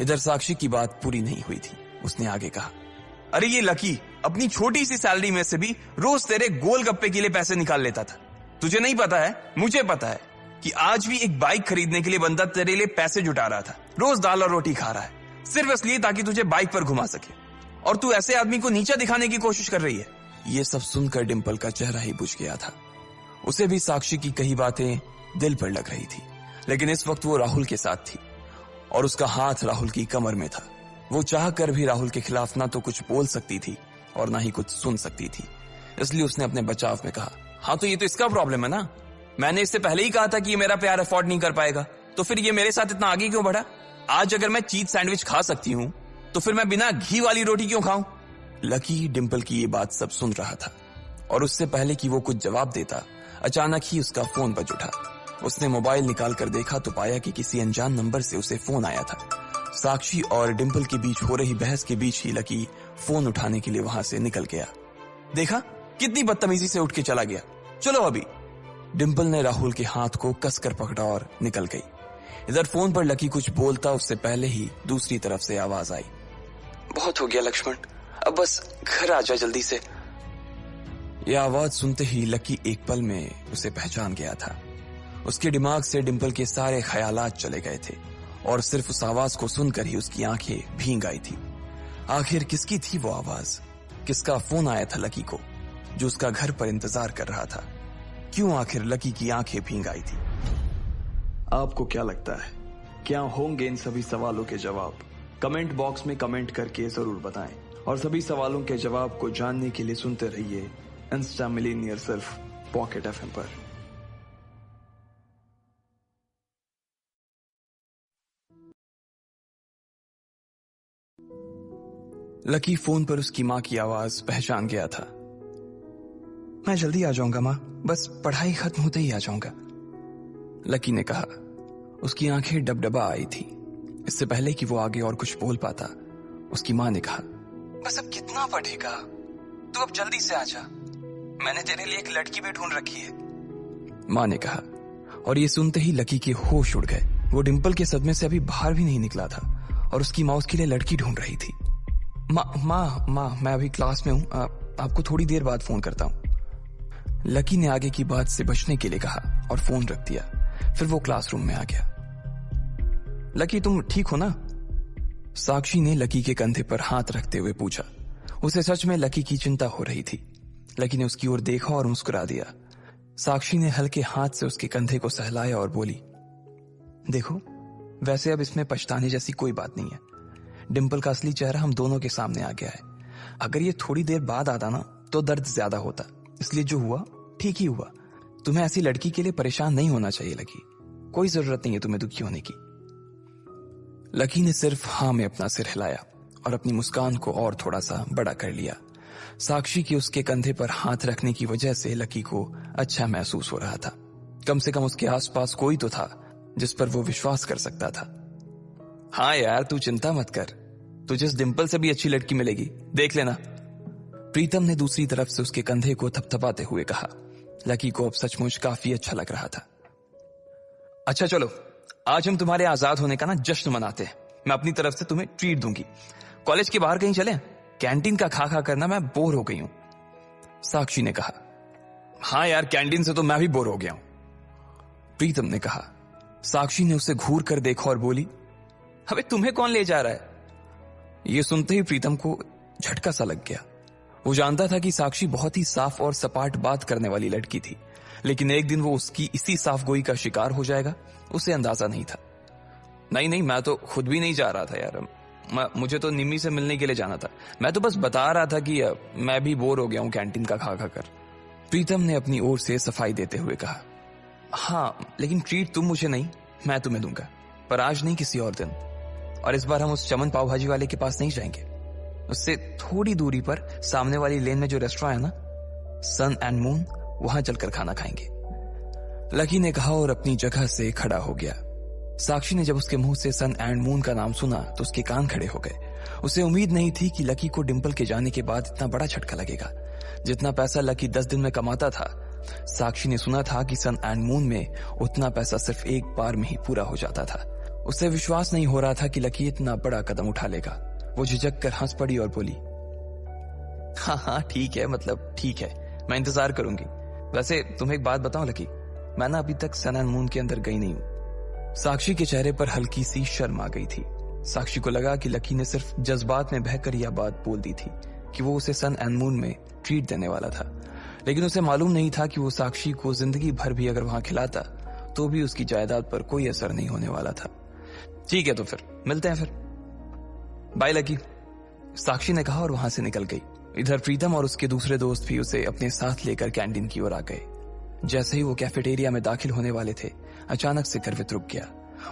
इधर साक्षी की बात पूरी नहीं हुई थी। उसने आगे कहा, अरे ये लकी अपनी छोटी सी सैलरी में से भी रोज तेरे गोलगप्पे के लिए पैसे निकाल लेता था। तुझे नहीं पता है, मुझे पता है कि आज भी एक बाइक खरीदने के लिए बंदा तेरे लिए पैसे जुटा रहा था। रोज दाल और रोटी खा रहा है सिर्फ इसलिए ताकि तुझे बाइक पर घुमा सके, और तू ऐसे आदमी को नीचा दिखाने की कोशिश कर रही है। ये सब सुनकर डिंपल का चेहरा ही बुझ गया था। उसे भी साक्षी की कही बातें दिल पर लग रही थी, लेकिन इस वक्त वो राहुल के साथ थी और उसका हाथ राहुल की कमर में था। वो चाह कर भी राहुल के खिलाफ ना तो कुछ बोल सकती थी और ना ही कुछ सुन सकती थी। इसलिए उसने अपने बचाव में कहा, हाँ तो ये तो इसका प्रॉब्लम है ना। मैंने इससे पहले ही कहा था कि ये मेरा प्यार अफोर्ड नहीं कर पाएगा, तो फिर ये मेरे साथ इतना आगे क्यों बढ़ा? आज अगर मैं चीज सैंडविच खा सकती हूँ तो फिर मैं बिना घी वाली रोटी क्यों खाऊं? लकी डिंपल की ये बात सब सुन रहा था और उससे पहले कि वो कुछ जवाब देता, अचानक ही उसका फोन बज उठा। उसने मोबाइल निकाल कर देखा तो पाया कि किसी अनजान नंबर से उसे फोन आया था। साक्षी और डिंपल के बीच हो रही बहस के बीच ही लकी फोन उठाने के लिए वहां से निकल गया। देखा कितनी बदतमीजी से उठ के चला गया। चलो अभी। डिंपल ने राहुल के हाथ को कसकर पकड़ा और निकल गई। इधर फोन पर लकी कुछ बोलता उससे पहले ही दूसरी तरफ से आवाज आई, बहुत हो गया लक्ष्मण, अब बस घर आ जा जल्दी से। यह आवाज सुनते ही लकी एक पल में उसे पहचान गया था। उसके दिमाग से डिंपल के सारे ख्यालात चले गए थे और सिर्फ उस आवाज को सुनकर ही उसकी आंखें भीग आई थी। आखिर किसकी थी वो आवाज? किसका फोन आया था लकी को जो उसका घर पर इंतजार कर रहा था? क्यों आखिर लकी की आंखें भीग आई थी? आपको क्या लगता है, क्या होंगे इन सभी सवालों के जवाब? कमेंट बॉक्स में कमेंट करके जरूर बताएं और सभी सवालों के जवाब को जानने के लिए सुनते रहिए इंस्टा मिलीनियर सिर्फ पॉकेट एफएम पर। लकी फोन पर उसकी मां की आवाज पहचान गया था। मैं जल्दी आ जाऊंगा मां, बस पढ़ाई खत्म होते ही आ जाऊंगा, लकी ने कहा। उसकी आंखें डबडबा आई थी। इससे पहले कि वो आगे और कुछ बोल पाता, उसकी मां ने कहा, बस अब कितना पढ़ेगा, तू अब जल्दी से आ जा, मैंने तेरे लिए एक लड़की भी ढूंढ रखी है, मां ने कहा। और ये सुनते ही लकी के होश उड़ गए। वो डिंपल के सदमे से अभी बाहर भी नहीं निकला था और उसकी मां उसके लिए लड़की ढूंढ रही थी। माँ मैं अभी क्लास में हूँ, आपको थोड़ी देर बाद फोन करता हूँ, लकी ने आगे की बात से बचने के लिए कहा और फोन रख दिया। फिर वो क्लासरूम में आ गया। लकी तुम ठीक हो ना? साक्षी ने लकी के कंधे पर हाथ रखते हुए पूछा। उसे सच में लकी की चिंता हो रही थी। लकी ने उसकी ओर देखा और मुस्कुरा दिया। साक्षी ने हल्के हाथ से उसके कंधे को सहलाया और बोली, देखो वैसे अब इसमें पछताने जैसी कोई बात नहीं है। डिंपल का असली चेहरा हम दोनों के सामने आ गया है। अगर ये थोड़ी देर बाद आता ना तो दर्द ज्यादा होता, इसलिए जो हुआ ठीक ही हुआ। तुम्हें ऐसी लड़की के लिए परेशान नहीं होना चाहिए लकी, कोई जरूरत नहीं है तुम्हें दुखी होने की। लकी ने सिर्फ हाँ में अपना सिर हिलाया और अपनी मुस्कान को और थोड़ा सा बड़ा कर लिया। साक्षी के उसके कंधे पर हाथ रखने की वजह से लकी को अच्छा महसूस हो रहा था। कम से कम उसके आसपास कोई तो था जिस पर वो विश्वास कर सकता था। हाँ यार, तू चिंता मत कर, तुझे इस डिंपल से भी अच्छी लड़की मिलेगी, देख लेना। प्रीतम ने दूसरी तरफ से उसके कंधे को थपथपाते हुए कहा। लकी को अब सचमुच काफी अच्छा लग रहा था। अच्छा चलो, आज हम तुम्हारे आजाद होने का ना जश्न मनाते हैं। मैं अपनी तरफ से तुम्हें ट्रीट दूंगी। कॉलेज के बाहर कहीं चलें? कैंटीन का खा खा करना मैं बोर हो गई हूं, साक्षी ने कहा। हाँ यार, कैंटीन से तो मैं भी बोर हो गया हूं, प्रीतम ने कहा। साक्षी ने उसे घूर कर देखा और बोली, अबे तुम्हें कौन ले जा रहा है? यह सुनते ही प्रीतम को झटका सा लग गया। वो जानता था कि साक्षी बहुत ही साफ और सपाट बात करने वाली लड़की थी, लेकिन एक दिन वो उसकी इसी साफ गोई का शिकार हो जाएगा, उसे अंदाजा नहीं था। नहीं, मैं तो खुद भी नहीं जा रहा था यार, मुझे तो निम्मी से मिलने के लिए जाना था। मैं तो बस बता रहा था कि मैं भी बोर हो गया हूं कैंटीन का खा खा कर, प्रीतम ने अपनी ओर से सफाई देते हुए कहा। हाँ, लेकिन ट्रीट तुम मुझे नहीं, मैं तुम्हें दूंगा, पर आज नहीं, किसी और दिन। और इस बार हम उस चमन पाव भाजी वाले के पास नहीं जाएंगे, उससे थोड़ी दूरी पर सामने वाली लेन में जो रेस्टोरेंट है ना, सन एंड मून, वहां चलकर खाना खाएंगे, लकी ने कहा और अपनी जगह से खड़ा हो गया। साक्षी ने जब उसके मुंह से सन एंड मून का नाम सुना तो उसके कान खड़े हो गए। उसे उम्मीद नहीं थी कि लकी को डिंपल के जाने के बाद इतना बड़ा झटका लगेगा। जितना पैसा लकी 10 दिन में कमाता था, साक्षी ने सुना था कि सन एंड मून में उतना पैसा सिर्फ एक बार में ही पूरा हो जाता था। उसे विश्वास नहीं हो रहा था कि लकी इतना बड़ा कदम उठा लेगा। वो झिझक कर हंस पड़ी और बोली, हाँ ठीक है, मतलब ठीक है, मैं इंतजार करूंगी। वैसे तुम्हें एक बात बताऊं लकी, मैं ना अभी तक सन एंड मून के अंदर गई नहीं हूं। साक्षी के चेहरे पर हल्की सी शर्म आ गई थी। साक्षी को लगा कि लकी ने सिर्फ जज्बात में बहकर यह बात बोल दी थी कि वो उसे सन एंड मून में ट्रीट देने वाला था, लेकिन उसे मालूम नहीं था कि वो साक्षी को जिंदगी भर भी अगर वहां खिलाता तो भी उसकी जायदाद पर कोई असर नहीं होने वाला था। ठीक है, तो फिर मिलते हैं, फिर बाय लकी, साक्षी ने कहा और वहां से निकल गई। इधर प्रीतम और उसके दूसरे दोस्त भी उसे अपने साथ लेकर कैंटीन की ओर आ गए। जैसे ही वो कैफेटेरिया में दाखिल होने वाले थे, अचानक से गर्वित रुक गया।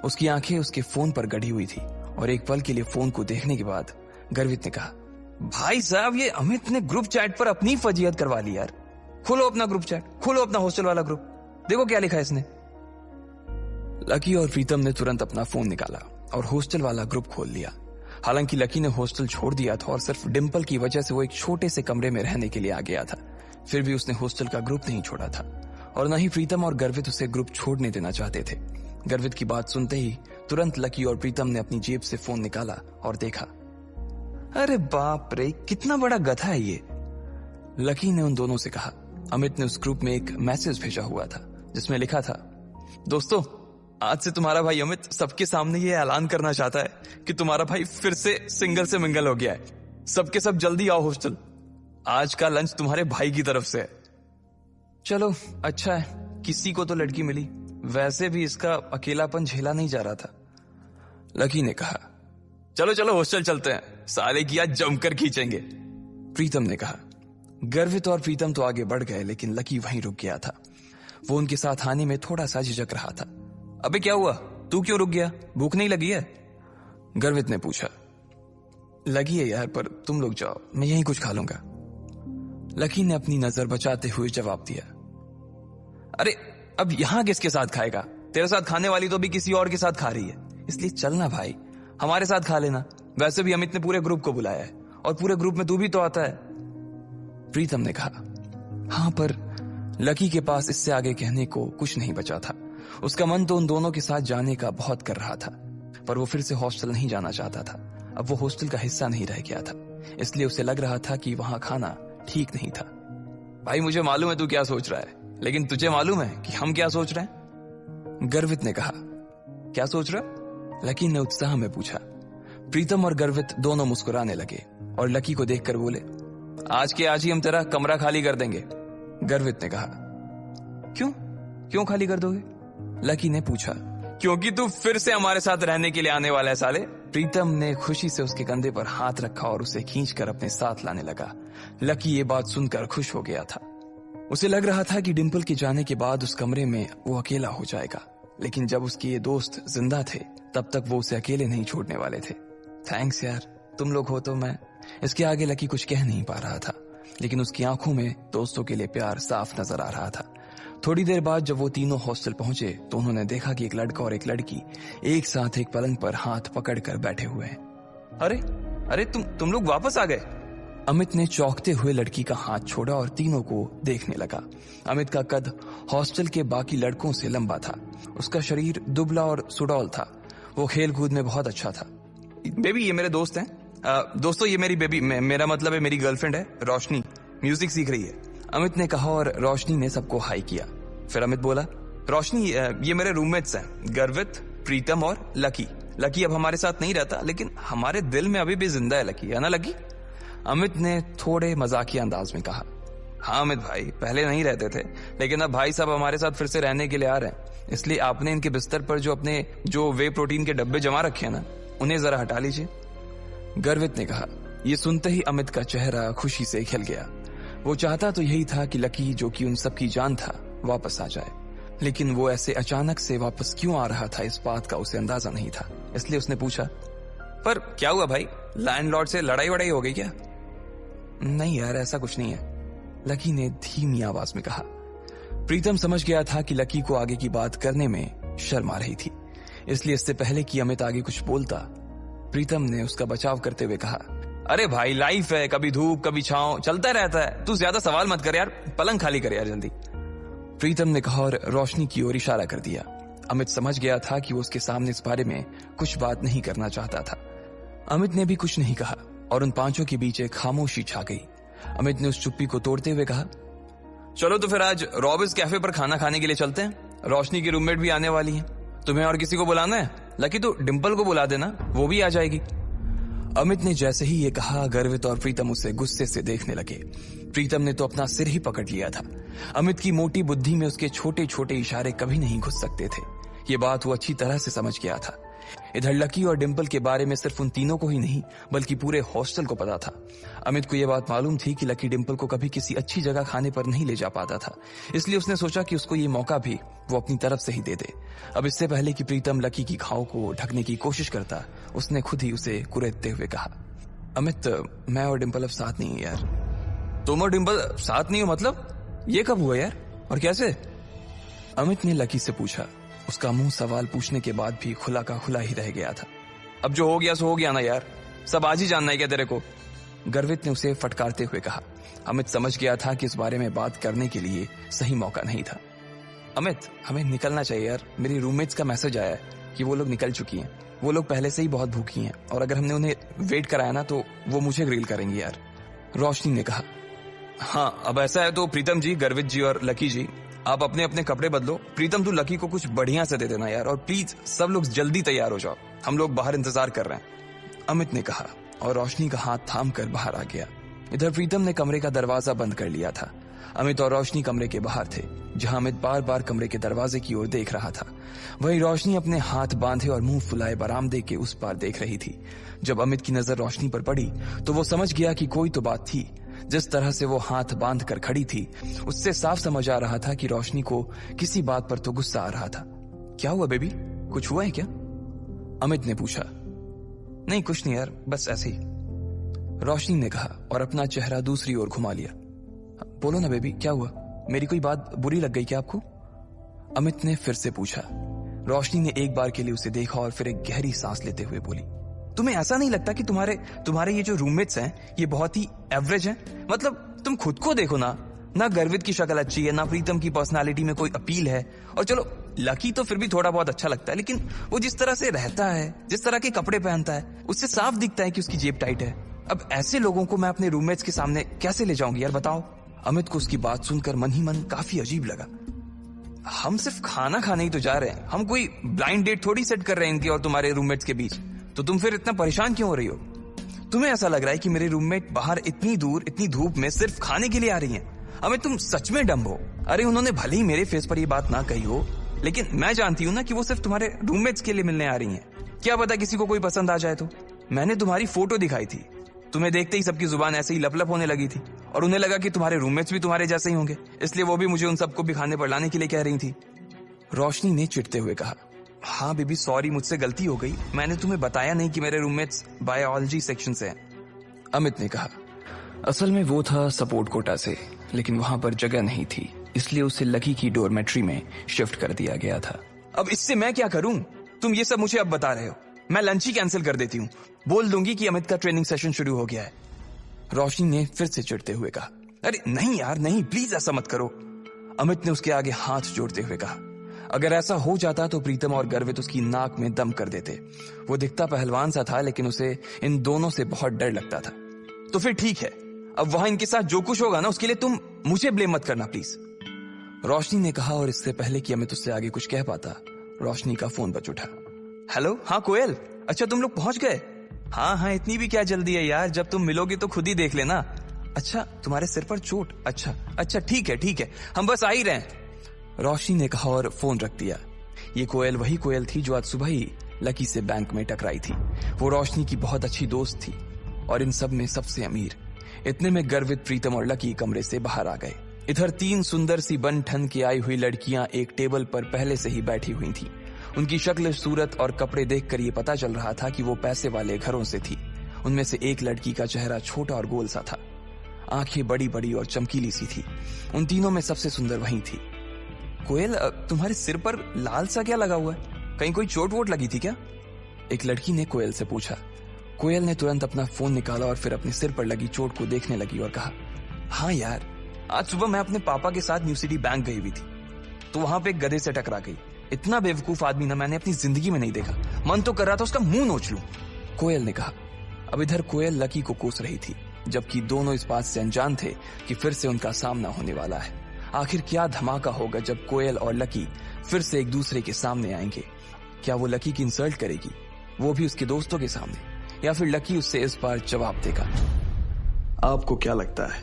उसकी आंखें उसके फोन पर गड़ी हुई थी और एक पल के लिए फोन को देखने के बाद गर्वित ने कहा, भाई साहब, ये अमित ने ग्रुप चैट पर अपनी फजीयत करवा ली यार। खोलो अपना ग्रुप चैट, खोलो अपना हॉस्टल वाला ग्रुप, देखो क्या लिखा है इसने। लकी और प्रीतम ने तुरंत अपना फोन निकाला और हॉस्टल वाला ग्रुप खोल लिया। हालांकि लकी ने हॉस्टल छोड़ दिया था और सिर्फ डिंपल की वजह से वो एक छोटे से कमरे में रहने के लिए आ गया था, फिर भी उसने हॉस्टल का ग्रुप नहीं छोड़ा था और न ही प्रीतम और गर्वित उसे ग्रुप छोड़ने देना चाहते थे। गर्वित की बात सुनते ही तुरंत लकी और प्रीतम ने अपनी जेब से फोन निकाला और देखा। अरे बाप रे, कितना बड़ा गधा है ये, लकी ने उन दोनों से कहा। अमित ने उस ग्रुप में एक मैसेज भेजा हुआ था जिसमें लिखा था, दोस्तों, आज से तुम्हारा भाई अमित सबके सामने ये ऐलान करना चाहता है कि तुम्हारा भाई फिर से सिंगल से मिंगल हो गया है। सबके सब जल्दी आओ हॉस्टल, आज का लंच तुम्हारे भाई की तरफ से है। चलो अच्छा है, किसी को तो लड़की मिली, वैसे भी इसका अकेलापन झेला नहीं जा रहा था, लकी ने कहा। चलो चलो हॉस्टल चलते हैं, साले की आज जमकर खींचेंगे, प्रीतम ने कहा। गर्वित और प्रीतम तो आगे बढ़ गए, लेकिन लकी वहीं रुक गया था। वो उनके साथ आने में थोड़ा सा झिझक रहा था। अबे क्या हुआ, तू क्यों रुक गया, भूख नहीं लगी है, गर्वित ने पूछा। लगी है यार, पर तुम लोग जाओ, मैं यहीं कुछ खा लूंगा, लकी ने अपनी नजर बचाते हुए जवाब दिया। अरे अब यहां किसके साथ खाएगा, तेरे साथ खाने वाली तो भी किसी और के साथ खा रही है, इसलिए चलना भाई, हमारे साथ खा लेना। वैसे भी अमित ने पूरे ग्रुप को बुलाया है और पूरे ग्रुप में तू भी तो आता है, प्रीतम ने कहा। हां, पर लकी के पास इससे आगे कहने को कुछ नहीं बचा था। उसका मन तो उन दोनों के साथ जाने का बहुत कर रहा था, पर वो फिर से हॉस्टल नहीं जाना चाहता था। अब वो हॉस्टल का हिस्सा नहीं रह गया था, इसलिए उसे लग रहा था कि वहां खाना ठीक नहीं था। भाई मुझे मालूम है तू क्या सोच रहा है, लेकिन तुझे मालूम है कि हम क्या सोच रहे हैं, गर्वित ने कहा। क्या सोच रहा, लकी ने उत्साह में पूछा। प्रीतम और गर्वित दोनों मुस्कुराने लगे और लकी को देखकर बोले, आज के आज ही हम तेरा कमरा खाली कर देंगे, गर्वित ने कहा। क्यों खाली कर दोगे, लकी ने पूछा। क्योंकि तू फिर से हमारे साथ रहने के लिए आने वाला है साले, प्रीतम ने खुशी से उसके कंधे पर हाथ रखा और उसे खींचकर अपने साथ लाने लगा। लकी ये बात सुनकर खुश हो गया था। उसे लग रहा था कि डिंपल के जाने के बाद उस कमरे में वो अकेला हो जाएगा, लेकिन जब उसके ये दोस्त जिंदा थे तब तक वो उसे अकेले नहीं छोड़ने वाले थे। थैंक्स यार, तुम लोग हो तो मैं। इसके आगे लकी कुछ कह नहीं पा रहा था, लेकिन उसकी आंखों में दोस्तों के लिए प्यार साफ नजर आ रहा था। थोड़ी देर बाद जब वो तीनों हॉस्टल पहुंचे तो उन्होंने देखा कि एक लड़का और एक लड़की एक साथ एक पलंग पर हाथ पकड़कर बैठे हुए हैं। अरे अरे तुम लोग वापस आ गए? अमित ने चौंकते हुए लड़की का हाथ छोड़ा और तीनों को देखने लगा। अमित का कद हॉस्टल के बाकी लड़कों से लंबा था। उसका शरीर दुबला और सुडौल था। वो खेल कूद में बहुत अच्छा था। बेबी, ये मेरे दोस्त हैं। दोस्तों, ये मेरी बेबी, मेरा मतलब है मेरी गर्लफ्रेंड है रोशनी, म्यूजिक सीख रही है। अमित ने कहा और रोशनी ने सबको हाई किया। फिर अमित बोला, रोशनी, ये मेरे रूममेट्स हैं, गर्वित, प्रीतम और लकी। लकी अब हमारे साथ नहीं रहता, लेकिन हमारे दिल में अभी भी जिंदा है लकी, है ना लकी? अमित ने थोड़े मजाकिया अंदाज में कहा। हाँ अमित भाई, पहले नहीं रहते थे, लेकिन अब भाई साहब हमारे साथ फिर से रहने के लिए आ रहे हैं, इसलिए आपने इनके बिस्तर पर जो वे प्रोटीन के डब्बे जमा रखे हैं ना, उन्हें जरा हटा लीजिए, गर्वित ने कहा। ये सुनते ही अमित का चेहरा खुशी से खिल गया। वो चाहता तो यही था कि लकी, जो कि उन सबकी जान था, वापस आ जाए, लेकिन वो ऐसे अचानक से वापस क्यों आ रहा था इस बात का उसे अंदाजा नहीं था। इसलिए उसने पूछा, पर क्या हुआ भाई, लैंडलॉर्ड से लड़ाई वड़ाई हो गई क्या? नहीं यार, ऐसा कुछ नहीं है, लकी ने धीमी आवाज में कहा। प्रीतम समझ गया था कि लकी को आगे की बात करने में शर्म आ रही थी, इसलिए इससे पहले कि अमित आगे कुछ बोलता, प्रीतम ने उसका बचाव करते हुए कहा, अरे भाई, लाइफ है, कभी धूप कभी छांव, चलता रहता है, तू ज्यादा सवाल मत कर यार, पलंग खाली कर यार जल्दी, प्रीतम ने कहा और रोशनी की ओर इशारा कर दिया। अमित समझ गया था कि वो उसके सामने इस बारे में कुछ बात नहीं करना चाहता था। अमित ने भी कुछ नहीं कहा और उन पांचों के बीच एक खामोशी छा गई। अमित ने उस चुप्पी को तोड़ते हुए कहा, चलो तो फिर आज रॉबिन्स कैफे पर खाना खाने के लिए चलते हैं। रोशनी की रूममेट भी आने वाली है। तुम्हें और किसी को बुलाना है? लकी तो डिंपल को बुला देना, वो भी आ जाएगी। अमित ने जैसे ही ये कहा, गर्वित और प्रीतम उसे गुस्से से देखने लगे। प्रीतम ने तो अपना सिर ही पकड़ लिया था। अमित की मोटी बुद्धि में उसके छोटे छोटे इशारे कभी नहीं घुस सकते थे। ये बात वो अच्छी तरह से समझ गया था। इधर लकी और डिंपल के बारे में सिर्फ उन तीनों को ही नहीं, बल्कि पूरे हॉस्टल को पता था। अमित को यह बात मालूम थी कि लकी डिंपल को कभी किसी अच्छी जगह खाने पर नहीं ले जा पाता था, इसलिए उसने सोचा कि उसको ये मौका भी वो अपनी तरफ से ही दे दे। अब इससे पहले कि प्रीतम लकी की घाव को ढकने की कोशिश करता, उसने खुद ही उसे कुरेदते हुए कहा, अमित, मैं और डिंपल अब साथ नहीं है यार। तुम और डिंपल साथ नहीं हो मतलब? ये कब हुआ यार, और कैसे? अमित ने लकी से पूछा। उसका मुंह सवाल पूछने के बाद भी खुला का खुला ही रह गया था। अब जो हो गया सो हो गया ना यार, सब आज ही जानना है क्या तेरे को? गर्वित ने उसे फटकारते हुए कहा। अमित समझ गया था कि इस बारे में बात करने के लिए सही मौका नहीं था। अमित, हमें निकलना चाहिए यार, मेरी रूममेट्स का मैसेज आया है कि वो लोग निकल चुकी हैं। वो लोग पहले से ही बहुत भूखी हैं और अगर हमने उन्हें वेट कराया ना तो वो मुझे ग्रिल करेंगी यार, रोशनी ने कहा। हाँ, अब ऐसा है तो प्रीतम जी, गर्वित जी और लकी जी, आप अपने अपने कपड़े बदलो। प्रीतम, तू लकी को कुछ बढ़िया से दे देना यार, और प्लीज सब लोग जल्दी तैयार हो जाओ, हम लोग बाहर इंतजार कर रहे हैं, अमित ने कहा और रोशनी का हाथ थाम कर बाहर आ गया। इधर प्रीतम ने कमरे का दरवाजा बंद कर लिया था। अमित और रोशनी कमरे के बाहर थे, जहां अमित बार बार कमरे के दरवाजे की ओर देख रहा था। वहीं रोशनी अपने हाथ बांधे और मुंह फुलाए बरामदे के उस पार देख रही थी। जब अमित की नजर रोशनी पर पड़ी तो वो समझ गया कि कोई तो बात थी। जिस तरह से वो हाथ बांध कर खड़ी थी, उससे साफ समझ आ रहा था कि रोशनी को किसी बात पर तो गुस्सा आ रहा था। क्या हुआ बेबी, कुछ हुआ है क्या? अमित ने पूछा। नहीं कुछ नहीं यार, बस ऐसे ही, रोशनी ने कहा और अपना चेहरा दूसरी ओर घुमा लिया। बोलो ना बेबी, क्या हुआ? मेरी कोई बात बुरी लग गई क्या आपको? अमित ने फिर से पूछा। रोशनी ने एक बार के लिए उसे देखा और फिर एक गहरी सांस लेते हुए बोली, तुम्हें ऐसा नहीं लगता कि तुम्हारे ये जो रूममेट्स हैं ये बहुत ही एवरेज हैं? मतलब तुम खुद को देखो ना गर्वित की शक्ल अच्छी है, ना प्रीतम की पर्सनालिटी में कोई अपील है, और चलो लकी तो फिर भी थोड़ा बहुत अच्छा लगता है, लेकिन वो जिस तरह से रहता है, जिस तरह के कपड़े पहनता है, उससे साफ दिखता है कि उसकी जेब टाइट है। अब ऐसे लोगों को मैं अपने रूममेट्स के सामने कैसे ले जाऊंगी यार, बताओ? अमित को उसकी बात सुनकर मन ही मन काफी अजीब लगा। हम सिर्फ खाना खाने ही तो जा रहे हैं, हम कोई ब्लाइंड डेट थोड़ी सेट कर रहे हैं इनके और तुम्हारे रूममेट्स के बीच, तो तुम फिर इतना परेशान क्यों हो रही हो? तुम्हें ऐसा लग रहा है कि मेरे रूममेट बाहर इतनी दूर इतनी धूप में सिर्फ खाने के लिए आ रही हैं? अमित, तुम सच में डम्ब हो। अरे उन्होंने भले ही मेरे फेस पर ये बात ना कही हो, लेकिन मैं जानती हूँ ना कि वो सिर्फ तुम्हारे रूममेट्स के लिए मिलने आ रही हैं। क्या पता किसी को कोई पसंद आ जाए तो। मैंने तुम्हारी फोटो दिखाई थी, तुम्हें देखते ही सबकी जुबान ऐसे ही लप लप होने लगी थी, और उन्हें लगा कि तुम्हारे रूममेट्स भी तुम्हारे जैसे ही होंगे, इसलिए वो भी मुझे उन सबको भी खाने पर लाने के लिए कह रही थी। रोशनी ने चिढ़ते हुए कहा, हाँ बेबी सॉरी, मुझसे गलती हो गई, मैंने तुम्हें बताया नहीं कि मेरे रूममेट्स बायोलॉजी सेक्शन से हैं। अमित ने कहा, असल में वो था सपोर्ट कोटा से, लेकिन वहां पर जगह नहीं थी, इसलिए उसे लकी की डोरमेट्री में शिफ्ट कर दिया गया था। अब इससे मैं क्या करूं? तुम ये सब मुझे अब बता रहे हो। मैं लंच ही कैंसिल कर देती हूँ, बोल दूंगी कि अमित का ट्रेनिंग सेशन शुरू हो गया है। रोशनी ने फिर से चिढ़ते हुए कहा, अरे नहीं यार नहीं, प्लीज ऐसा मत करो। अमित ने उसके आगे हाथ जोड़ते हुए कहा, अगर ऐसा हो जाता तो प्रीतम और गर्वित उसकी नाक में दम कर देते। वो दिखता पहलवान सा था, लेकिन उसे इन दोनों से बहुत डर लगता था। तो फिर ठीक है, अब वहां इनके साथ जो कुछ होगा ना, उसके लिए तुम मुझे ब्लेम मत करना प्लीज, रोशनी ने कहा। और इससे पहले कि अमित उससे आगे कुछ कह पाता, रोशनी का फोन बज उठा। हेलो, हाँ कोयल, अच्छा तुम लोग पहुंच गए? हाँ हाँ, इतनी भी क्या जल्दी है यार, जब तुम मिलोगे तो खुद ही देख लेना। अच्छा तुम्हारे सिर पर चोट? अच्छा अच्छा, ठीक है, हम बस आ ही रहे हैं, रोशनी ने कहा और फोन रख दिया। ये कोयल वही कोयल थी जो आज सुबह ही लकी से बैंक में टकराई थी। वो रोशनी की बहुत अच्छी दोस्त थी और इन सब में सबसे अमीर। इतने में गर्वित, प्रीतम और लकी कमरे से बाहर आ गए। इधर 3 सुंदर सी बन ठन के आई हुई लड़कियां एक टेबल पर पहले से ही बैठी हुई थीं। उनकी शक्ल, सूरत और कपड़े देखकर ये पता चल रहा था कि वो पैसे वाले घरों से थी। उनमें से एक लड़की का चेहरा छोटा और गोल सा था, आंखें बड़ी बड़ी और चमकीली सी थी। उन तीनों में सबसे सुंदर वही थी। कोयल, तुम्हारे सिर पर लाल सा क्या लगा हुआ है? कहीं कोई चोट वोट लगी थी क्या? एक लड़की ने कोयल से पूछा। कोयल ने तुरंत अपना फोन निकाला और फिर अपने सिर पर लगी चोट को देखने लगी और कहा, हाँ यार, आज सुबह मैं अपने पापा के साथ न्यू सिटी बैंक गई हुई थी, तो वहां पे एक गधे से टकरा गई। इतना बेवकूफ आदमी ना मैंने अपनी जिंदगी में नहीं देखा, मन तो कर रहा था उसका मुंह नोच लूं, कोयल ने कहा। अब इधर कोयल लकी को कोस रही थी, जबकि दोनों इस बात से अनजान थे कि फिर से उनका सामना होने वाला है। आखिर क्या धमाका होगा जब कोयल और लकी फिर से एक दूसरे के सामने आएंगे? क्या वो लकी की इंसल्ट करेगी, वो भी उसके दोस्तों के सामने, या फिर लकी उससे इस बार जवाब देगा? आपको क्या लगता है,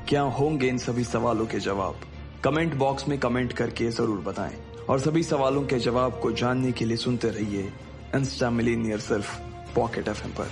क्या होंगे इन सभी सवालों के जवाब? कमेंट बॉक्स में कमेंट करके जरूर बताएं। और सभी सवालों के जवाब को जानने के लिए सुनते रहिए इंस्टा मिलीनियर सिर्फ पॉकेट FM पर।